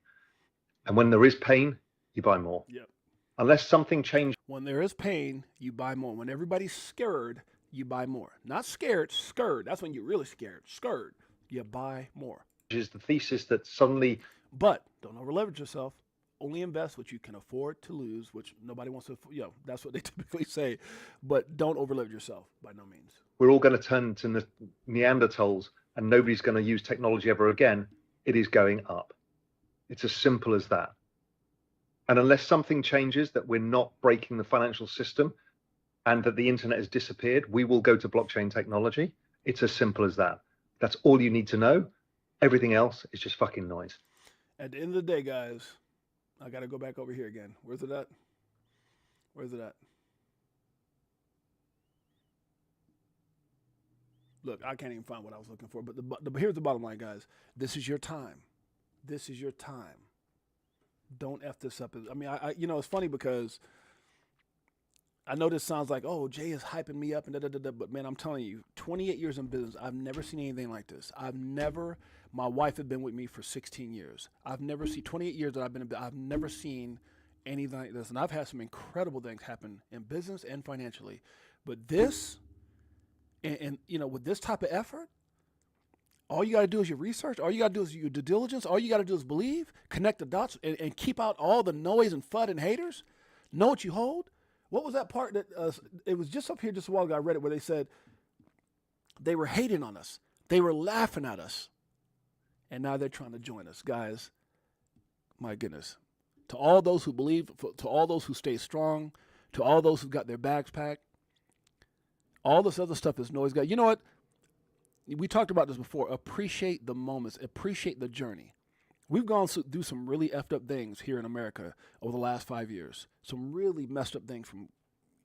And when there is pain, you buy more. Yep. Unless something changes. When there is pain, you buy more. When everybody's scared, you buy more. Not scared, scared. That's when you're really scared. Scared. You buy more. Is the thesis that suddenly. But don't over leverage yourself. Only invest what you can afford to lose, which nobody wants to, that's what they typically say. But don't over leverage yourself by no means. We're all going to turn to Neanderthals and nobody's going to use technology ever again. It is going up. It's as simple as that. And unless something changes, that we're not breaking the financial system and that the internet has disappeared, we will go to blockchain technology. It's as simple as that. That's all you need to know. Everything else is just fucking noise. At the end of the day, guys, I got to go back over here again. Where's it at? Where's it at? Look, I can't even find what I was looking for. But here's the bottom line, guys. This is your time. This is your time. Don't F this up. I mean, it's funny because I know this sounds like, oh, Jay is hyping me up and da-da-da-da. But, man, I'm telling you, 28 years in business, I've never seen anything like this. My wife had been with me for 16 years. I've never seen, 28 years that I've been in business, I've never seen anything like this. And I've had some incredible things happen in business and financially. But this, and with this type of effort, all you got to do is your research. All you got to do is your due diligence. All you got to do is believe, connect the dots, and keep out all the noise and FUD and haters. Know what you hold. What was that part that it was just up here just a while ago? I read it where they said they were hating on us. They were laughing at us. And now they're trying to join us. Guys, my goodness. To all those who believe, to all those who stay strong, to all those who got their bags packed, all this other stuff is noise, guys. You know what? We talked about this before. Appreciate the moments. Appreciate the journey. We've gone through some really effed up things here in America over the last 5 years. Some really messed up things from,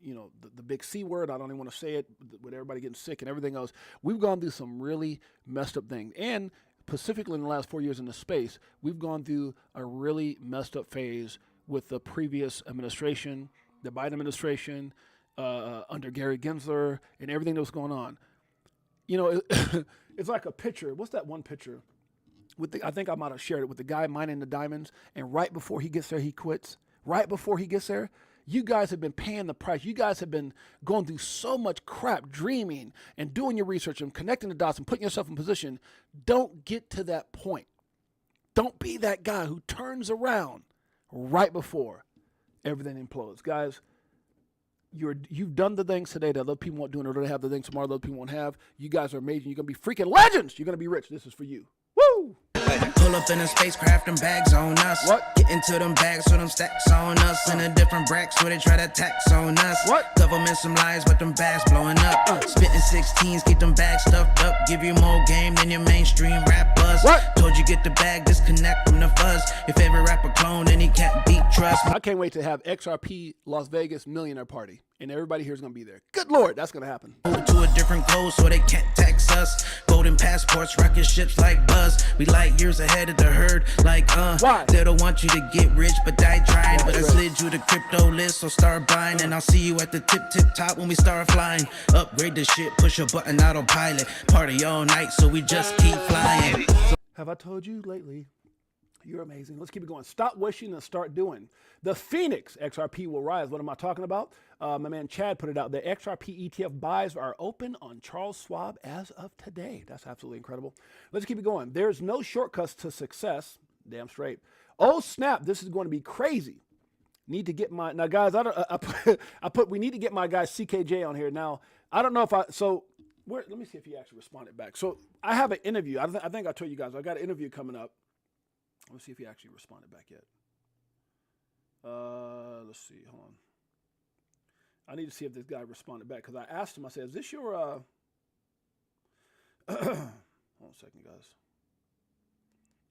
the big C word. I don't even want to say it with everybody getting sick and everything else. We've gone through some really messed up things. And specifically in the last 4 years in the space, we've gone through a really messed up phase with the previous administration, the Biden administration, under Gary Gensler and everything that was going on. It's like a picture. What's that one picture? I think I might have shared it with the guy mining the diamonds, and right before he gets there, he quits. Right before he gets there, you guys have been paying the price. You guys have been going through so much crap, dreaming and doing your research and connecting the dots and putting yourself in position. Don't get to that point. Don't be that guy who turns around right before everything implodes. Guys, you've done the things today that other people won't do, and they have the things tomorrow that other people won't have. You guys are amazing. You're going to be freaking legends. You're going to be rich. This is for you. Woo! Pull up in a spacecraft and bags on us. What? Get into them bags so them stacks on us. In a different bracks where they try to tax on us. What? Government some lies, but them bags blowing up. Spitting 16s, keep them bags stuffed up. Give you more game than your mainstream rappers. What? Told you get the bag, disconnect from the fuzz. If every rapper clone, then he can't beat trust. I can't wait to have XRP Las Vegas millionaire party, and everybody here is going to be there. Good Lord, that's going to happen. Move to a different code so they can't tax us. Golden passports, rocket ships like Buzz. We light years ahead of the herd, like Why? They don't want you to get rich, but die trying. But I slid you the crypto list, so start buying. And I'll see you at the tip top when we start flying. Upgrade the shit, push a button, autopilot. Party all night, so we just keep flying. Have I told you lately? You're amazing. Let's keep it going. Stop wishing and start doing. The Phoenix XRP will rise. What am I talking about? My man Chad put it out. The XRP ETF buys are open on Charles Schwab as of today. That's absolutely incredible. Let's keep it going. There's no shortcuts to success. Damn straight. Oh snap! This is going to be crazy. Need to get now, guys. We need to get my guy Six8Jay on here now. I don't know if let me see if he actually responded back. So I have an interview. I think I told you guys I got an interview coming up. Let's see if he actually responded back yet. Let's see. Hold on. I need to see if this guy responded back because I asked him. I said, "Is this your Hold on a second, guys.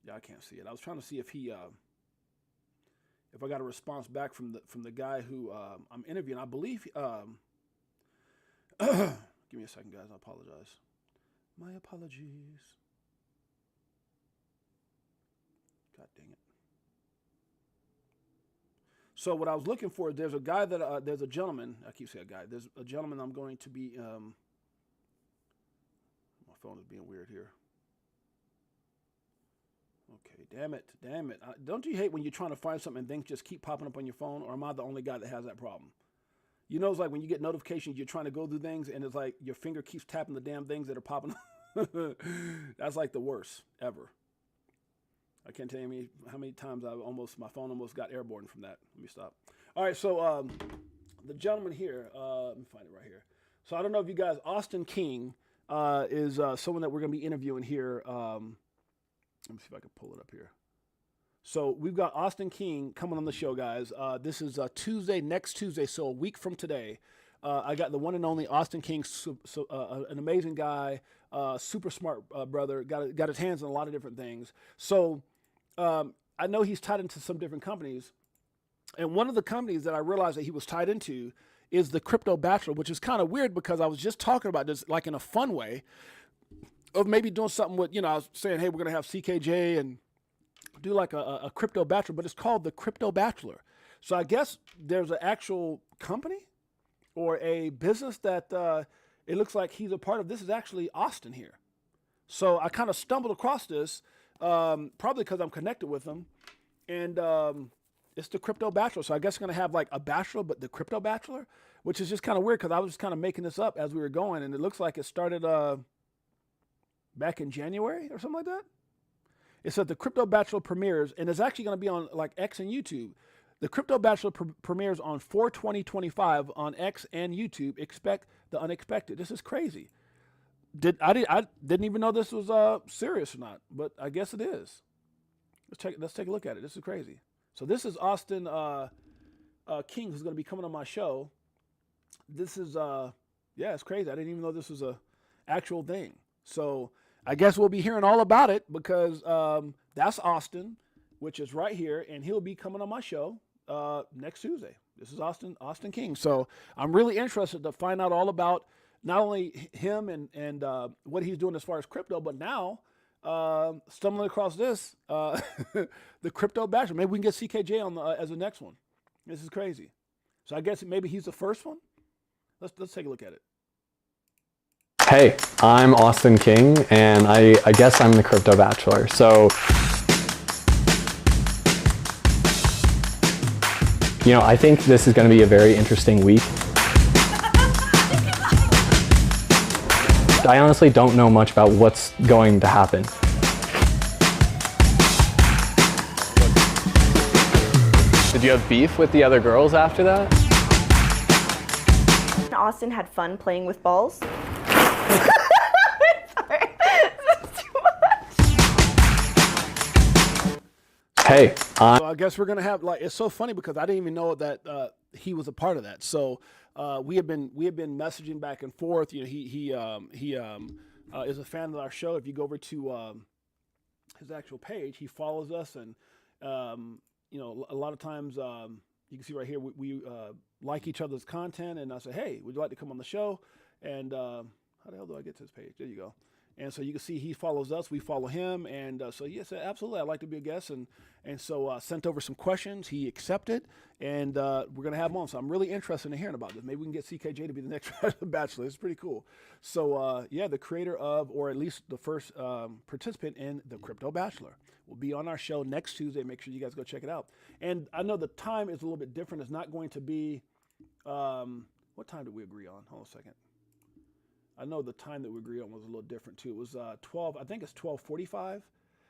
Yeah, I can't see it. I was trying to see if he, if I got a response back from the guy who I'm interviewing. I believe. Give me a second, guys. I apologize. My apologies. God dang it. So what I was looking for, there's a guy that there's a gentleman. I keep saying a guy. There's a gentleman I'm going to be. My phone is being weird here. Okay, damn it. Don't you hate when you're trying to find something and things just keep popping up on your phone? Or am I the only guy that has that problem? You know, it's like when you get notifications, you're trying to go through things, and it's like your finger keeps tapping the damn things that are popping up. That's like the worst ever. I can't tell you how many times my phone almost got airborne from that. Let me stop. All right, so the gentleman here, let me find it right here. So I don't know if you guys, Austin King is someone that we're going to be interviewing here. Let me see if I can pull it up here. So we've got Austin King coming on the show, guys. This is Tuesday, next Tuesday, so a week from today. I got the one and only Austin King, an amazing guy, super smart brother, got his hands on a lot of different things. So I know he's tied into some different companies. And one of the companies that I realized that he was tied into is the Crypto Bachelor, which is kind of weird because I was just talking about this like in a fun way of maybe doing something with, I was saying, hey, we're going to have Six8Jay and do like a Crypto Bachelor, but it's called the Crypto Bachelor. So I guess there's an actual company or a business that it looks like he's a part of. This is actually Austin here. So I kind of stumbled across this, probably because I'm connected with him. And it's the Crypto Bachelor. So I guess it's going to have like a bachelor, but the Crypto Bachelor, which is just kind of weird because I was just kind of making this up as we were going. And it looks like it started back in January or something like that. It said the Crypto Bachelor premieres, and it's actually going to be on like X and YouTube. The Crypto Bachelor premieres on 4/20/25 on X and YouTube. Expect the unexpected. This is crazy. I didn't even know this was serious or not, but I guess it is. Let's take a look at it. This is crazy. So this is Austin King, who's going to be coming on my show. This is it's crazy. I didn't even know this was a actual thing. So I guess we'll be hearing all about it because that's Austin, which is right here, and he'll be coming on my show next Tuesday. This is Austin King. So I'm really interested to find out all about not only him and what he's doing as far as crypto, but now stumbling across this, the Crypto Bachelor. Maybe we can get Six8Jay on as the next one. This is crazy. So I guess maybe he's the first one. Let's take a look at it. Hey, I'm Austin King, and I guess I'm the Crypto Bachelor. So, I think this is going to be a very interesting week. I honestly don't know much about what's going to happen. Did you have beef with the other girls after that? Austin had fun playing with balls. Sorry, this is too much. Hey, So I guess we're gonna have it's so funny because I didn't even know that he was a part of that. So we have been messaging back and forth. He is a fan of our show. If you go over to his actual page, he follows us, and a lot of times you can see right here we like each other's content. And I say, hey, would you like to come on the show? And how the hell do I get to his page? There you go. And so you can see he follows us, we follow him, and so yes, absolutely, I'd like to be a guest, and so sent over some questions, he accepted, and we're gonna have him on. So I'm really interested in hearing about this. Maybe we can get Six8Jay to be the next Bachelor. It's pretty cool. So the creator of, or at least the first participant in the Crypto Bachelor, will be on our show next Tuesday. Make sure you guys go check it out. And I know the time is a little bit different. It's not going to be what time did we agree on? Hold on a second. I know the time that we agreed on was a little different too. It was 12. I think it's 12:45.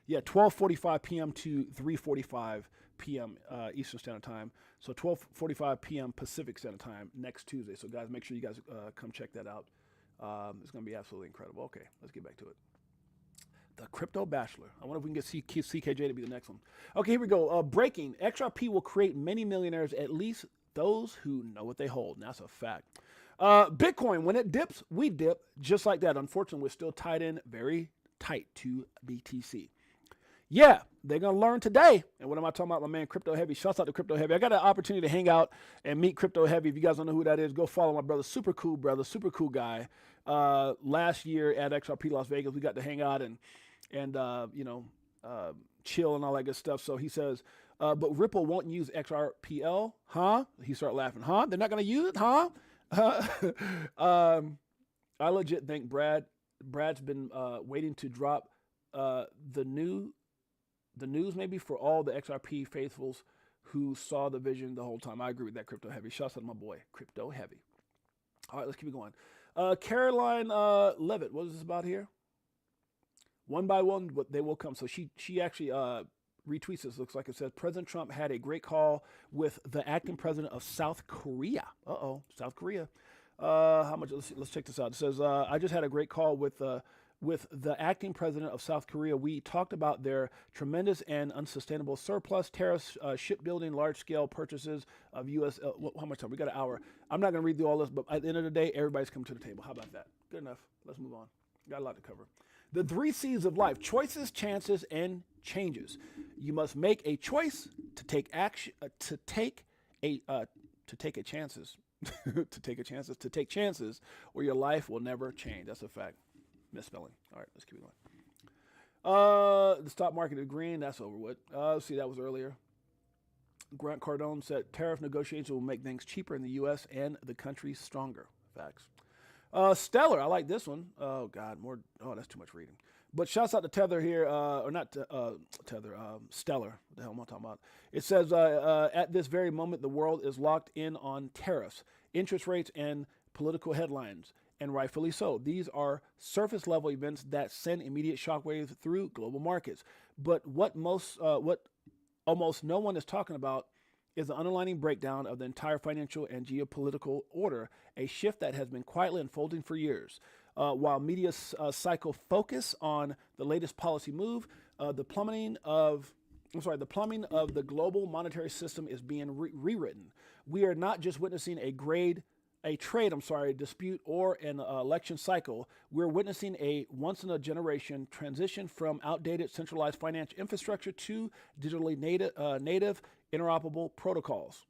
Yeah, 12:45 p.m. to 3:45 p.m. Eastern Standard Time. So 12:45 p.m. Pacific Standard Time next Tuesday. So guys, make sure you guys come check that out. It's going to be absolutely incredible. Okay, let's get back to it. The Crypto Bachelor. I wonder if we can get Six8Jay to be the next one. Okay, here we go. Breaking. XRP will create many millionaires, at least those who know what they hold. And that's a fact. Bitcoin, when it dips, we dip just like that. Unfortunately, we're still tied in very tight to BTC. Yeah, they're going to learn today. And what am I talking about? My man Crypto Heavy. Shouts out to Crypto Heavy. I got an opportunity to hang out and meet Crypto Heavy. If you guys don't know who that is, go follow my brother. Super cool brother, super cool guy. Last year at XRP Las Vegas, we got to hang out and chill and all that good stuff. So he says, but Ripple won't use XRPL, huh? He started laughing, huh? They're not going to use it, huh? I legit think Brad's been waiting to drop the news maybe for all the XRP faithfuls who saw the vision the whole time. I agree with that, Crypto Heavy. Shouts out to my boy, Crypto Heavy. All right, let's keep it going. Caroline Levitt, what is this about here? One by one, they will come. So she actually retweets this. Looks like it says, President Trump had a great call with the acting president of South Korea. South Korea. How much? Let's check this out. It says, I just had a great call with the acting president of South Korea. We talked about their tremendous and unsustainable surplus, tariffs, shipbuilding, large-scale purchases of U.S. How much time? We got an hour. I'm not going to read through all this, but at the end of the day, everybody's coming to the table. How about that? Good enough. Let's move on. Got a lot to cover. The 3 C's of life: choices, chances, and changes. You must make a choice to take action, to take chances, or your life will never change. That's a fact. Misspelling. All right, let's keep it going. The stock market is green. That's over with. Let's see, that was earlier. Grant Cardone said tariff negotiations will make things cheaper in the U.S. and the country stronger. Facts. Stellar, I like this one. Oh, God, more. Oh, that's too much reading. But shouts out to Tether here, or not Tether, Stellar. What the hell am I talking about? It says, at this very moment, the world is locked in on tariffs, interest rates, and political headlines. And rightfully so. These are surface level events that send immediate shockwaves through global markets. But what almost no one is talking about is the underlying breakdown of the entire financial and geopolitical order, a shift that has been quietly unfolding for years. While media cycle focus on the latest policy move, the plumbing of the global monetary system is being rewritten. We are not just witnessing a trade dispute or an election cycle. We're witnessing a once-in-a-generation transition from outdated centralized financial infrastructure to digitally native interoperable protocols.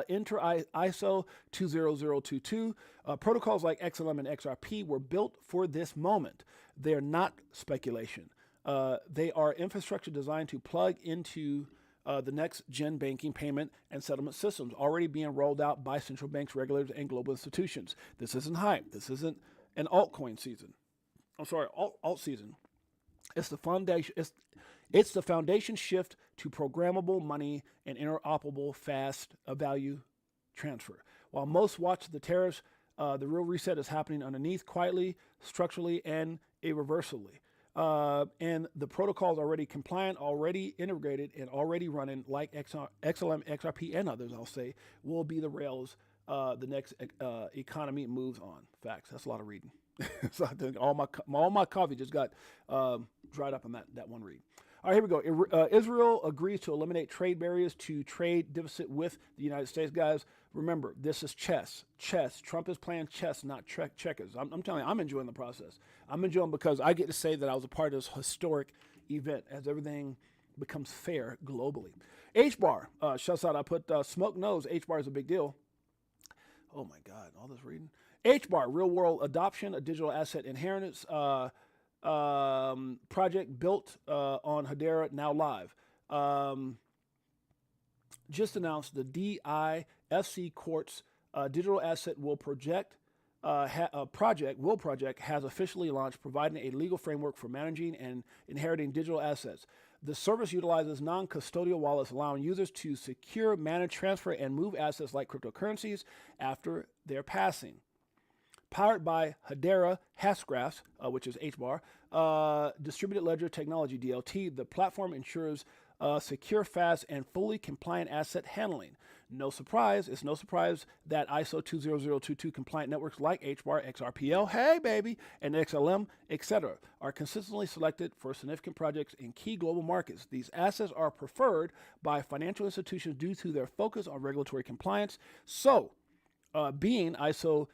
Enter ISO 20022. Protocols like XLM and XRP were built for this moment. They are not speculation. They are infrastructure designed to plug into the next-gen banking, payment, and settlement systems already being rolled out by central banks, regulators, and global institutions. This isn't hype. This isn't an altcoin season. Alt season. It's the foundation. It's the foundation shift to programmable money and interoperable fast value transfer. While most watch the tariffs, the real reset is happening underneath, quietly, structurally, and irreversibly. And the protocols already compliant, already integrated, and already running like XLM, XRP, and others, I'll say, will be the rails the next economy moves on. Facts. That's a lot of reading. So I think all my coffee just got dried up on that one read. All right, here we go. Israel agrees to eliminate trade barriers to trade deficit with the United States. Guys, remember, this is chess. Chess. Trump is playing chess, not checkers. I'm telling you, I'm enjoying the process. I'm enjoying because I get to say that I was a part of this historic event as everything becomes fair globally. H-bar. Shouts out. I put smoke knows H-bar is a big deal. Oh, my God. All this reading. H-bar, real-world adoption, a digital asset inheritance project built on Hedera, now live. Just announced the DIFC Court's digital asset project has officially launched, providing a legal framework for managing and inheriting digital assets. The service utilizes non-custodial wallets, allowing users to secure, manage, transfer, and move assets like cryptocurrencies after their passing. Powered by Hedera Hashgraphs, which is HBAR, Distributed Ledger Technology, DLT, the platform ensures secure, fast, and fully compliant asset handling. It's no surprise that ISO 20022 compliant networks like HBAR, XRPL, hey baby, and XLM, etc., are consistently selected for significant projects in key global markets. These assets are preferred by financial institutions due to their focus on regulatory compliance. So, being ISO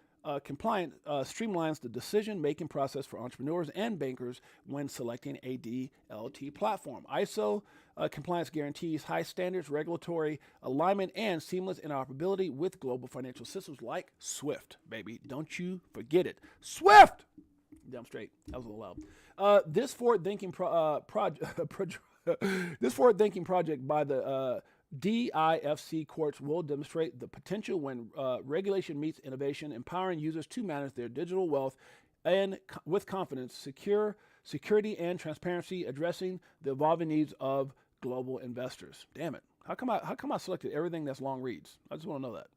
compliant streamlines the decision-making process for entrepreneurs and bankers when selecting a DLT platform. ISO compliance guarantees high standards, regulatory alignment, and seamless interoperability with global financial systems like SWIFT, baby. Don't you forget it. SWIFT! Damn straight. That was a little loud. This forward-thinking project by the DIFC courts will demonstrate the potential when regulation meets innovation, empowering users to manage their digital wealth and with confidence, security and transparency, addressing the evolving needs of global investors. Damn it. How come I selected everything that's long reads? I just want to know that.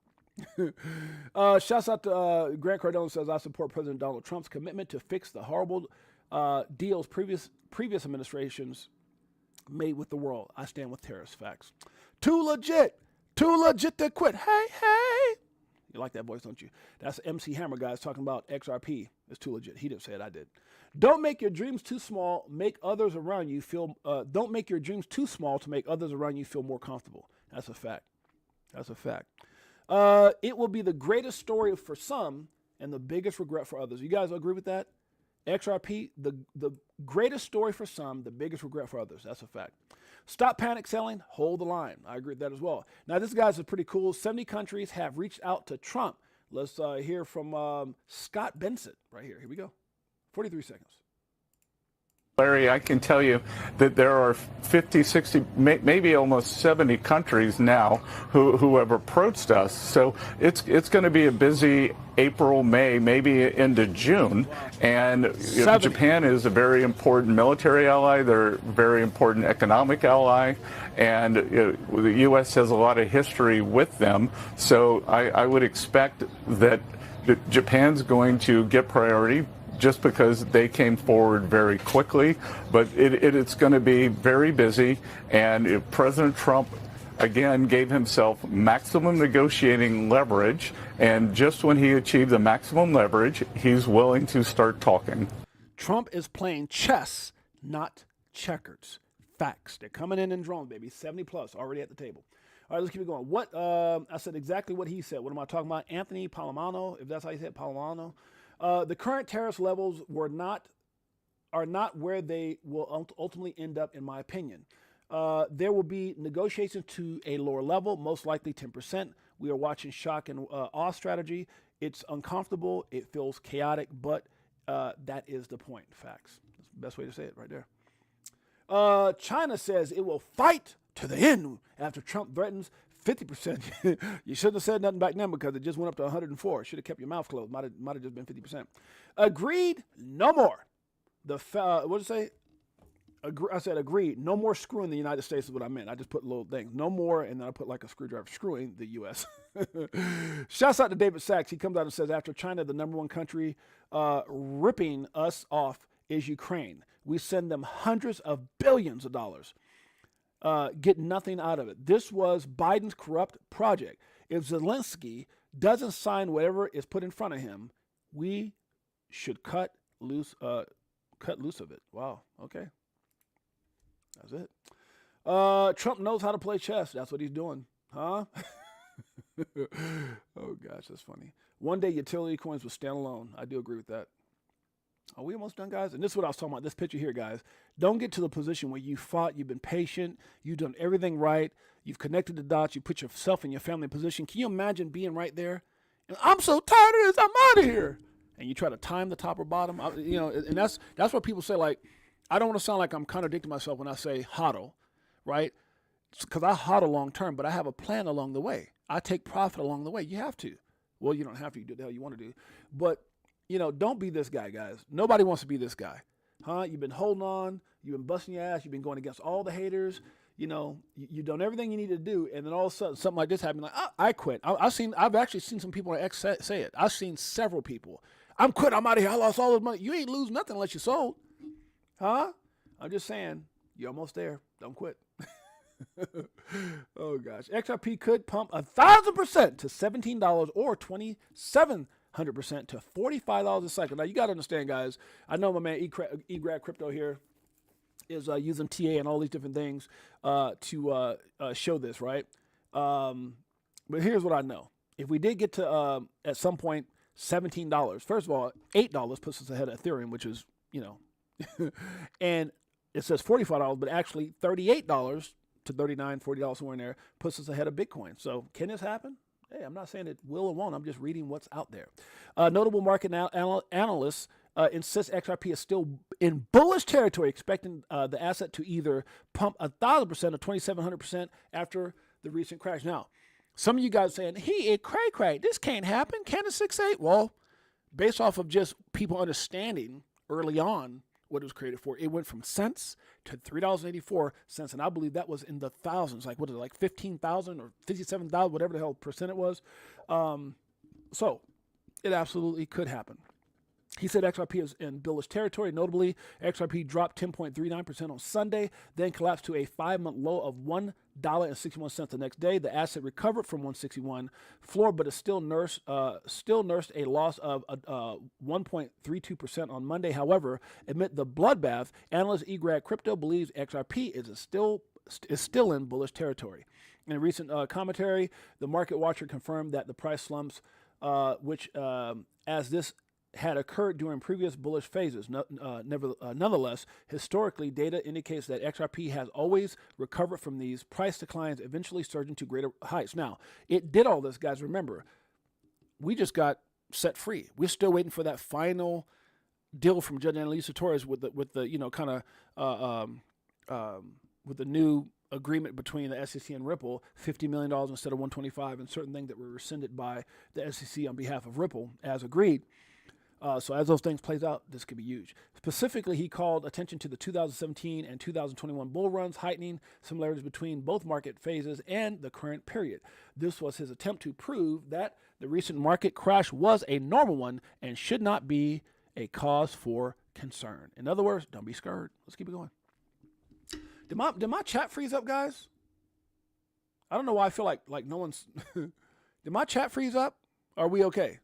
Shouts out to Grant Cardone says, I support President Donald Trump's commitment to fix the horrible deals previous administrations made with the world. I stand with terrorist facts. Too legit to quit. Hey. You like that voice, don't you? That's MC Hammer, guys, talking about XRP. It's too legit. He didn't say it, I did. Don't make your dreams too small. Make others around you feel. Don't make your dreams too small to make others around you feel more comfortable. That's a fact. It will be the greatest story for some and the biggest regret for others. You guys agree with that? XRP, the greatest story for some, the biggest regret for others. That's a fact. Stop panic selling, hold the line. I agree with that as well. Now, this guy's is pretty cool. 70 countries have reached out to Trump. Let's hear from Scott Benson right here. Here we go. 43 seconds. Larry, I can tell you that there are 50, 60, maybe almost 70 countries now who have approached us. So it's going to be a busy April, May, maybe into June. And Japan is a very important military ally. They're a very important economic ally. And the U.S. has a lot of history with them. So I would expect that Japan's going to get priority, just because they came forward very quickly, but it's going to be very busy. And if President Trump, again, gave himself maximum negotiating leverage, and just when he achieved the maximum leverage, he's willing to start talking. Trump is playing chess, not checkers. Facts. They're coming in drones, baby. 70 plus already at the table. All right, let's keep it going. What I said exactly what he said. What am I talking about? Anthony Palomano, if that's how you say it, Palomano. The current tariff levels are not where they will ultimately end up, in my opinion. There will be negotiations to a lower level, most likely 10%. We are watching shock and awe strategy. It's uncomfortable. It feels chaotic, but that is the point. Facts. That's the best way to say it right there. China says it will fight to the end after Trump threatens 50%. You shouldn't have said nothing back then because it just went up to 104. Should have kept your mouth closed. Might have just been 50%. Agreed. No more. What did it say? I said agreed. No more screwing the United States is what I meant. I just put little things. No more, and then I put like a screwdriver screwing the U.S. Shouts out to David Sachs. He comes out and says, after China, the number one country ripping us off is Ukraine. We send them hundreds of billions of dollars. Get nothing out of it. This was Biden's corrupt project. If Zelensky doesn't sign whatever is put in front of him, we should cut loose of it. Wow. Okay. That's it. Trump knows how to play chess. That's what he's doing. Huh? Oh, gosh, that's funny. One day utility coins will stand alone. I do agree with that. Are we almost done, guys? And this is what I was talking about, this picture here, guys. Don't get to the position where you fought, you've been patient, you've done everything right, you've connected the dots, you put yourself and your family in position. Can you imagine being right there? And I'm so tired of this, I'm out of here. And you try to time the top or bottom. And that's what people say, like, I don't want to sound like I'm contradicting myself when I say hodl, right? Because I hodl long term, but I have a plan along the way. I take profit along the way. You have to. Well, you don't have to. You do the hell you want to do. But don't be this guy, guys. Nobody wants to be this guy. Huh? You've been holding on. You've been busting your ass. You've been going against all the haters. You've done everything you need to do. And then all of a sudden, something like this happened. Like, I quit. I've actually seen some people on X say it. I've seen several people. I'm quit. I'm out of here. I lost all this money. You ain't lose nothing unless you sold. Huh? I'm just saying, you're almost there. Don't quit. Oh, gosh. XRP could pump 1,000% to $17 or 2,700% to $45 a cycle. Now, you got to understand, guys. I know my man eGrad Crypto here is using TA and all these different things to show this, right? But here's what I know. if we did get to at some point $17, first of all, $8 puts us ahead of Ethereum, which is, and it says $45, but actually $38 to $39, $40 somewhere in there puts us ahead of Bitcoin. So can this happen? Hey, I'm not saying it will or won't. I'm just reading what's out there. Notable market analysts insist XRP is still in bullish territory, expecting the asset to either pump 1,000% or 2,700% after the recent crash. Now, some of you guys saying, cray, this can't happen. Can a 6.8? Well, based off of just people understanding early on what it was created for, it went from cents to $3.84, and I believe that was in the thousands. Like, what is it, like 15,000 or 57,000, whatever the hell percent it was. So it absolutely could happen. He said XRP is in bullish territory. Notably, XRP dropped 10.39% on Sunday, then collapsed to a 5-month low of $1.61 the next day. The asset recovered from 161 floor, but it still nursed a loss of 1.32% on Monday. However, amid the bloodbath, analyst eGrad Crypto believes XRP is still in bullish territory. In a recent commentary, the market watcher confirmed that the price slumps, which as this had occurred during previous bullish phases. Nonetheless, historically, data indicates that XRP has always recovered from these price declines, eventually surging to greater heights. Now, it did all this, guys. Remember, we just got set free. We're still waiting for that final deal from Judge Annalisa Torres with the with the new agreement between the SEC and Ripple, $50 million instead of $125, and certain things that were rescinded by the SEC on behalf of Ripple as agreed. So as those things plays out, this could be huge. Specifically, he called attention to the 2017 and 2021 bull runs, heightening similarities between both market phases and the current period. This was his attempt to prove that the recent market crash was a normal one and should not be a cause for concern. In other words, don't be scared. Let's keep it going. Did my chat freeze up, guys? I don't know why I feel like no one's... Did my chat freeze up? Are we okay?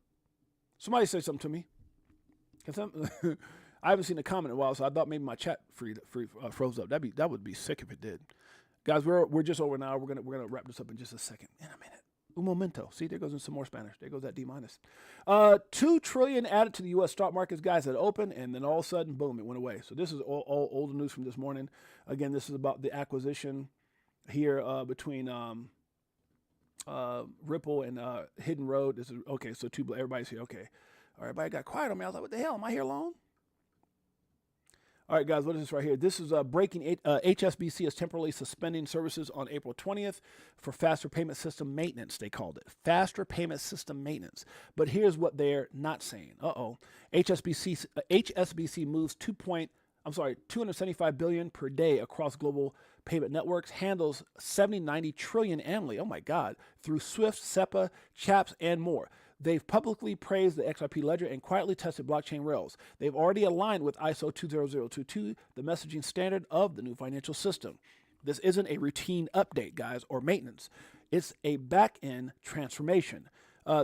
Somebody say something to me. I haven't seen a comment in a while, so I thought maybe my chat froze up. That would be sick if it did. Guys, we're just over now. We're gonna wrap this up in just a second. In a minute. Un momento. See, there goes in some more Spanish. There goes that D minus. $2 trillion added to the U.S. stock markets, guys, at open, and then all of a sudden, boom, it went away. So this is all old news from this morning. Again, this is about the acquisition here between Ripple and Hidden Road. This is okay. So everybody's here. Okay. Everybody got quiet on me. I was like, what the hell? Am I here alone? All right, guys, what is this right here? This is breaking. HSBC is temporarily suspending services on April 20th for faster payment system maintenance, they called it. Faster payment system maintenance. But here's what they're not saying. HSBC moves $275 billion per day across global payment networks, handles 90 trillion annually. Oh, my God. Through SWIFT, SEPA, CHAPS, and more. They've publicly praised the XRP ledger and quietly tested blockchain rails. They've already aligned with ISO 20022, the messaging standard of the new financial system. This isn't a routine update, guys, or maintenance. It's a back-end transformation.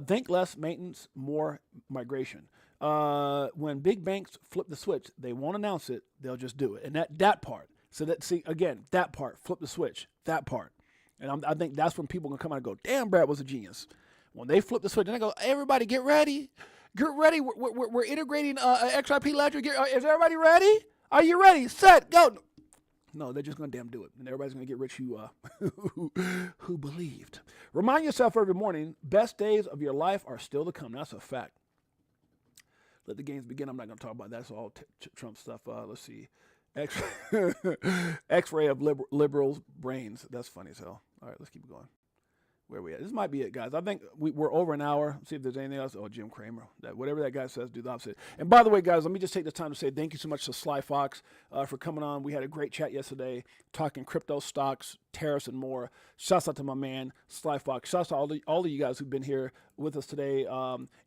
Think less maintenance, more migration. When big banks flip the switch, they won't announce it, they'll just do it. And that part. So that part, flip the switch, that part. And I think that's when people are going to come out and go, damn, Brad was a genius. When they flip the switch, then they go, everybody get ready. Get ready. We're integrating XRP ledger. Is everybody ready? Are you ready? Set, go. No, they're just going to damn do it. And everybody's going to get rich who believed. Remind yourself every morning, best days of your life are still to come. That's a fact. Let the games begin. I'm not going to talk about that. It's all Trump stuff. Let's see. X-ray of liberals' brains. That's funny as hell. All right, let's keep going. Where we at? This might be it, guys. I think we're over an hour. See if there's anything else. Oh, Jim Cramer. Whatever that guy says, do the opposite. And by the way, guys, let me just take this time to say thank you so much to Sly Fox for coming on. We had a great chat yesterday talking crypto, stocks, tariffs, and more. Shouts out to my man, Sly Fox. Shouts out to all of you guys who've been here with us today.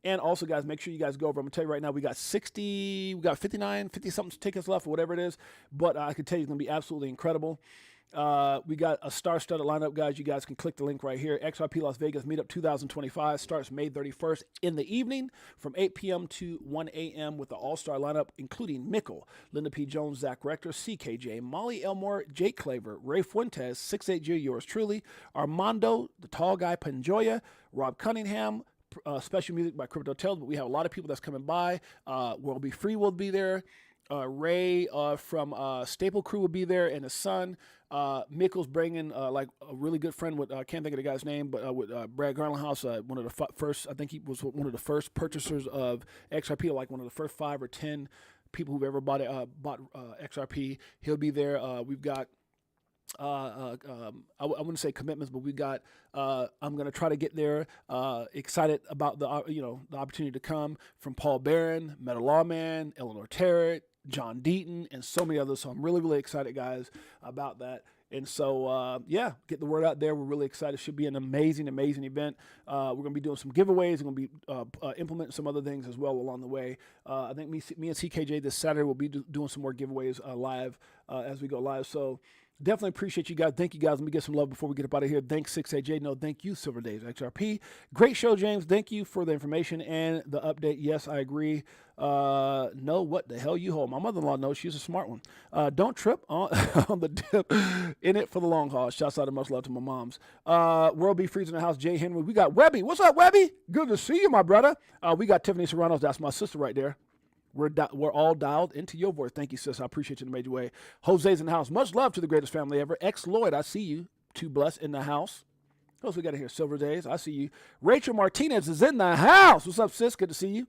And also, guys, make sure you guys go over. I'm going to tell you right now, we got 59, 50-something tickets left or whatever it is. But I can tell you it's going to be absolutely incredible. We got a star-studded lineup, guys. You guys can click the link right here. XRP Las Vegas Meetup 2025 starts May 31st in the evening from 8 p.m. to 1 a.m. with the all-star lineup, including Mickle, Linda P. Jones, Zach Rector, CKJ, Molly Elmore, Jake Claver, Ray Fuentes, 6-8Jay, yours truly, Armando, the tall guy, Panjoya, Rob Cunningham, special music by Crypto Tales, but we have a lot of people that's coming by. World Be Free will be there. Ray from Staple Crew will be there, and his son. Mickle's bringing like a really good friend with I can't think of the guy's name, but with Brad Garlandhouse, one of the first. I think he was one of the first purchasers of XRP, like one of the first 5 or 10 people who've ever bought XRP. He'll be there. We've got. I wouldn't say commitments, but we got. I'm gonna try to get there. Excited about the the opportunity to come from Paul Barron, Meta Lawman, Eleanor Terrett, John Deaton, and so many others. So I'm really, really excited, guys, about that. And so, yeah, get the word out there. We're really excited. Should be an amazing, amazing event. We're going to be doing some giveaways. We're going to be implementing some other things as well along the way. I think me and CKJ this Saturday will be doing some more giveaways live as we go live. So definitely appreciate you guys. Thank you, guys. Let me get some love before we get up out of here. Thanks, 6-8Jay. No, thank you, Silver Days XRP. Great show, James. Thank you for the information and the update. Yes, I agree. No, what the hell you hold? My mother-in-law knows. She's a smart one. Don't trip on, on the dip. In it for the long haul. Shouts out and much love to my moms. World Be Freeze in the house. Jay Henry. We got Webby. What's up, Webby? Good to see you, my brother. We got Tiffany Serrano. That's my sister right there. We're all dialed into your voice. Thank you, sis. I appreciate you in a major way. Jose's in the house. Much love to the greatest family ever. X Lloyd, I see you. Too blessed in the house. Who else we got in here? Silver Days, I see you. Rachel Martinez is in the house. What's up, sis? Good to see you.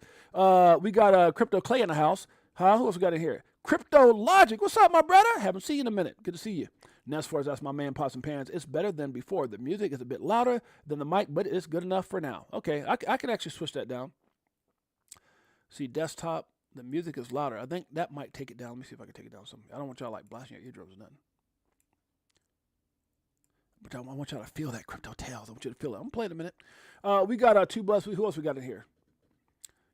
We got Crypto Clay in the house. Huh? Who else we got in here? Crypto Logic. What's up, my brother? Haven't seen you in a minute. Good to see you. And as far as that's my man, Pots and Pans, it's better than before. The music is a bit louder than the mic, but it's good enough for now. Okay, I can actually switch that down. See, desktop. The music is louder. I think that might take it down. Let me see if I can take it down some. I don't want y'all like blasting your eardrums or nothing. But I want y'all to feel that Crypto Tales. I want you to feel it. I'm playing a minute. We got Two Blessed. Who else we got in here?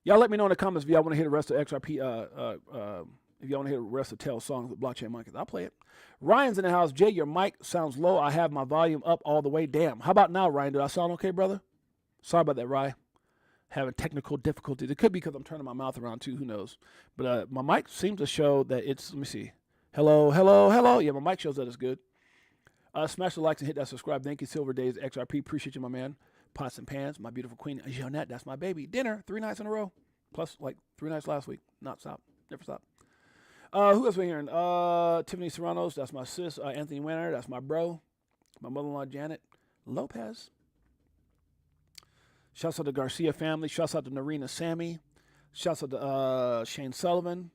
Y'all let me know in the comments if y'all want to hear the rest of XRP. If y'all want to hear the rest of Tales songs with Blockchain Monkeys, I'll play it. Ryan's in the house. Jay, your mic sounds low. I have my volume up all the way. Damn. How about now, Ryan? Did I sound okay, brother? Sorry about that, Ryan. Having technical difficulties. It could be because I'm turning my mouth around too. Who knows? But my mic seems to show that it's. Let me see. Hello, hello, hello. Yeah, my mic shows that it's good. Smash the likes and hit that subscribe. Thank you, Silver Days XRP. Appreciate you, my man. Pots and Pans, my beautiful queen Jeanette. That's my baby. Dinner 3 nights in a row, plus like 3 nights last week. Not stop. Never stop. Who else we hearing? Tiffany Serranos. That's my sis. Anthony Winter. That's my bro. My mother-in-law Janet Lopez. Shouts out to Garcia family. Shouts out to Narina Sammy. Shouts out to Shane Sullivan.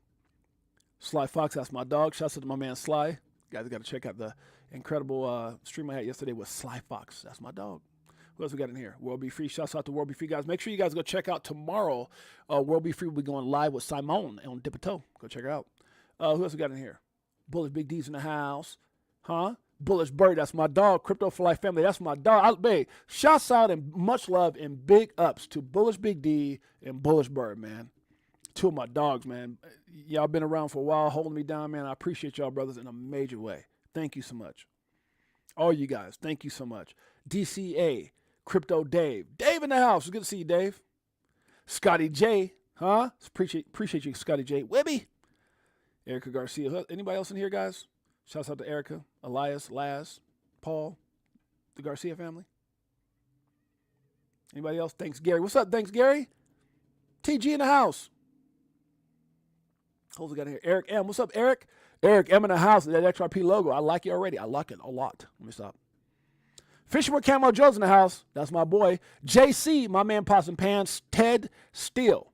Sly Fox, that's my dog. Shouts out to my man Sly. You guys got to check out the incredible stream I had yesterday with Sly Fox. That's my dog. Who else we got in here? World Be Free. Shouts out to World Be Free, guys. Make sure you guys go check out tomorrow. World Be Free will be going live with Simone on DiPito. Go check her out. Who else we got in here? Bullish Big D's in the house. Huh? Bullish Bird, that's my dog. Crypto for Life family, that's my dog. Hey, shouts out and much love and big ups to Bullish Big D and Bullish Bird, man. 2 of my dogs, man. Y'all been around for a while, holding me down, man. I appreciate y'all, brothers, in a major way. Thank you so much. All you guys, thank you so much. DCA, Crypto Dave. Dave in the house. It's good to see you, Dave. Scotty J, huh? Appreciate you, Scotty J. Webby. Erica Garcia. Anybody else in here, guys? Shouts out to Erica, Elias, Laz, Paul, the Garcia family. Anybody else? Thanks, Gary. What's up? Thanks, Gary. TG in the house. Who's we got here? Eric M. What's up, Eric? Eric M in the house. That XRP logo. I like it already. I like it a lot. Let me stop. Fisherman Camo Joe's in the house. That's my boy. JC, my man Pots and Pans. Ted Steele.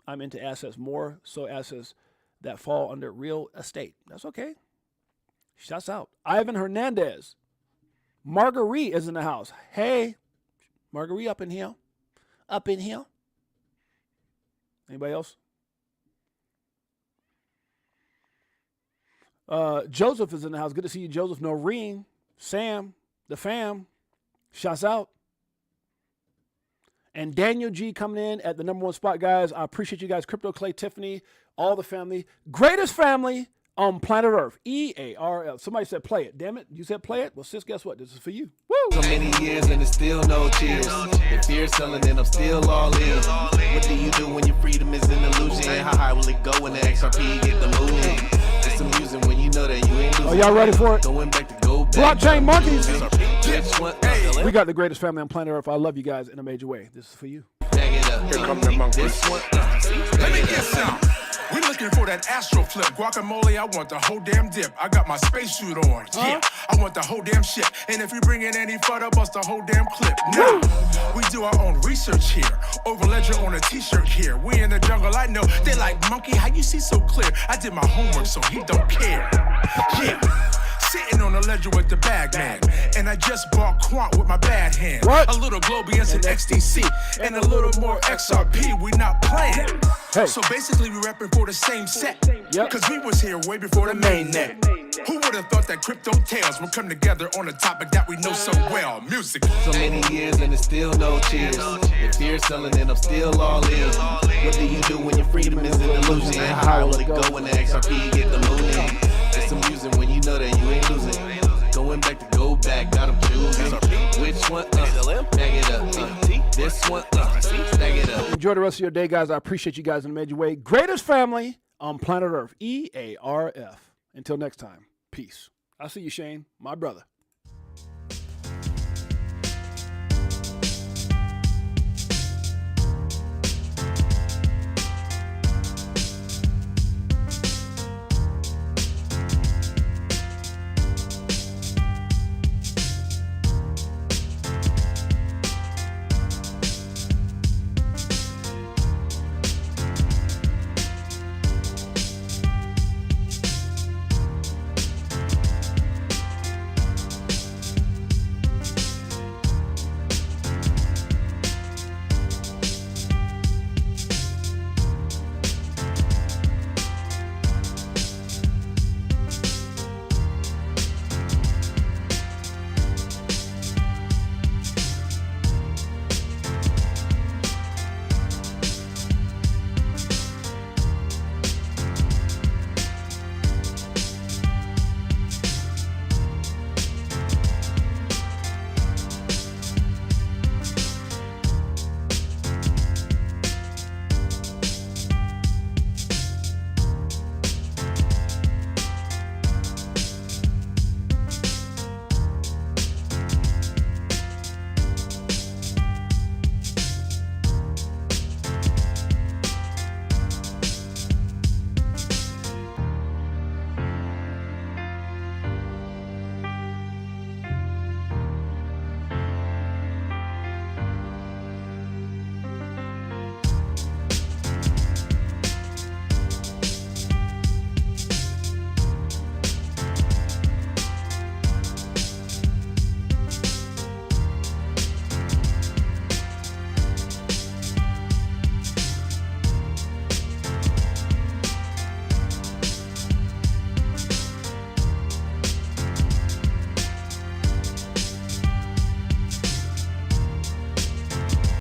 I'm into assets more, so assets that fall under real estate. That's okay. Shouts out. Ivan Hernandez. Marguerite is in the house. Hey, Marguerite up in here. Up in here. Anybody else? Joseph is in the house. Good to see you, Joseph. Noreen, Sam, the fam. Shouts out. And Daniel G coming in at the #1 spot, guys. I appreciate you guys. Crypto Clay, Tiffany, all the family. Greatest family on planet Earth. EARF. Somebody said play it. Damn it. You said play it? Well, sis, guess what? This is for you. Woo! So many years and it's still no cheers. If fear's selling, then I'm still all in. What do you do when your freedom is an illusion? How high will it go when the XRP get the moving? It's amusing when you know that you ain't losing. Are y'all ready for it? Going back to go back. Blockchain monkeys. Which one? We got the greatest family on planet Earth. I love you guys in a major way. This is for you. Bag it up. Here come the monkeys. This one. Let me get some. We looking for that astro flip. Guacamole, I want the whole damn dip. I got my spacesuit on. Yeah, I want the whole damn shit. And if you bring in any further, bust the whole damn clip. Now, we do our own research here. Over ledger on a t-shirt here. We in the jungle, I know. They like, monkey, how you see so clear? I did my homework, so he don't care. Yeah. Sitting on a ledger with the bag man. And I just bought Quant with my bad hand. What? A little Globius and XDC. And a little more XRP. We not playing. Hey. So basically we repping for the same set. Yep. Cause we was here way before the main net. Who would have thought that crypto tales would come together on a topic that we know so well? Music. So many years and it's still no cheers. If fear's selling, then I'm still all in. What do you do when your freedom is an illusion? How high will it go when the XRP get the moving? It's amusing when you know that you ain't losing. Going back to go back, got 'em choosing. Which one? Bag it up. This one? Bag it up. Enjoy the rest of your day, guys. I appreciate you guys in a major way. Greatest family on planet Earth. EARF. Until next time, peace. I'll see you, Shane, my brother.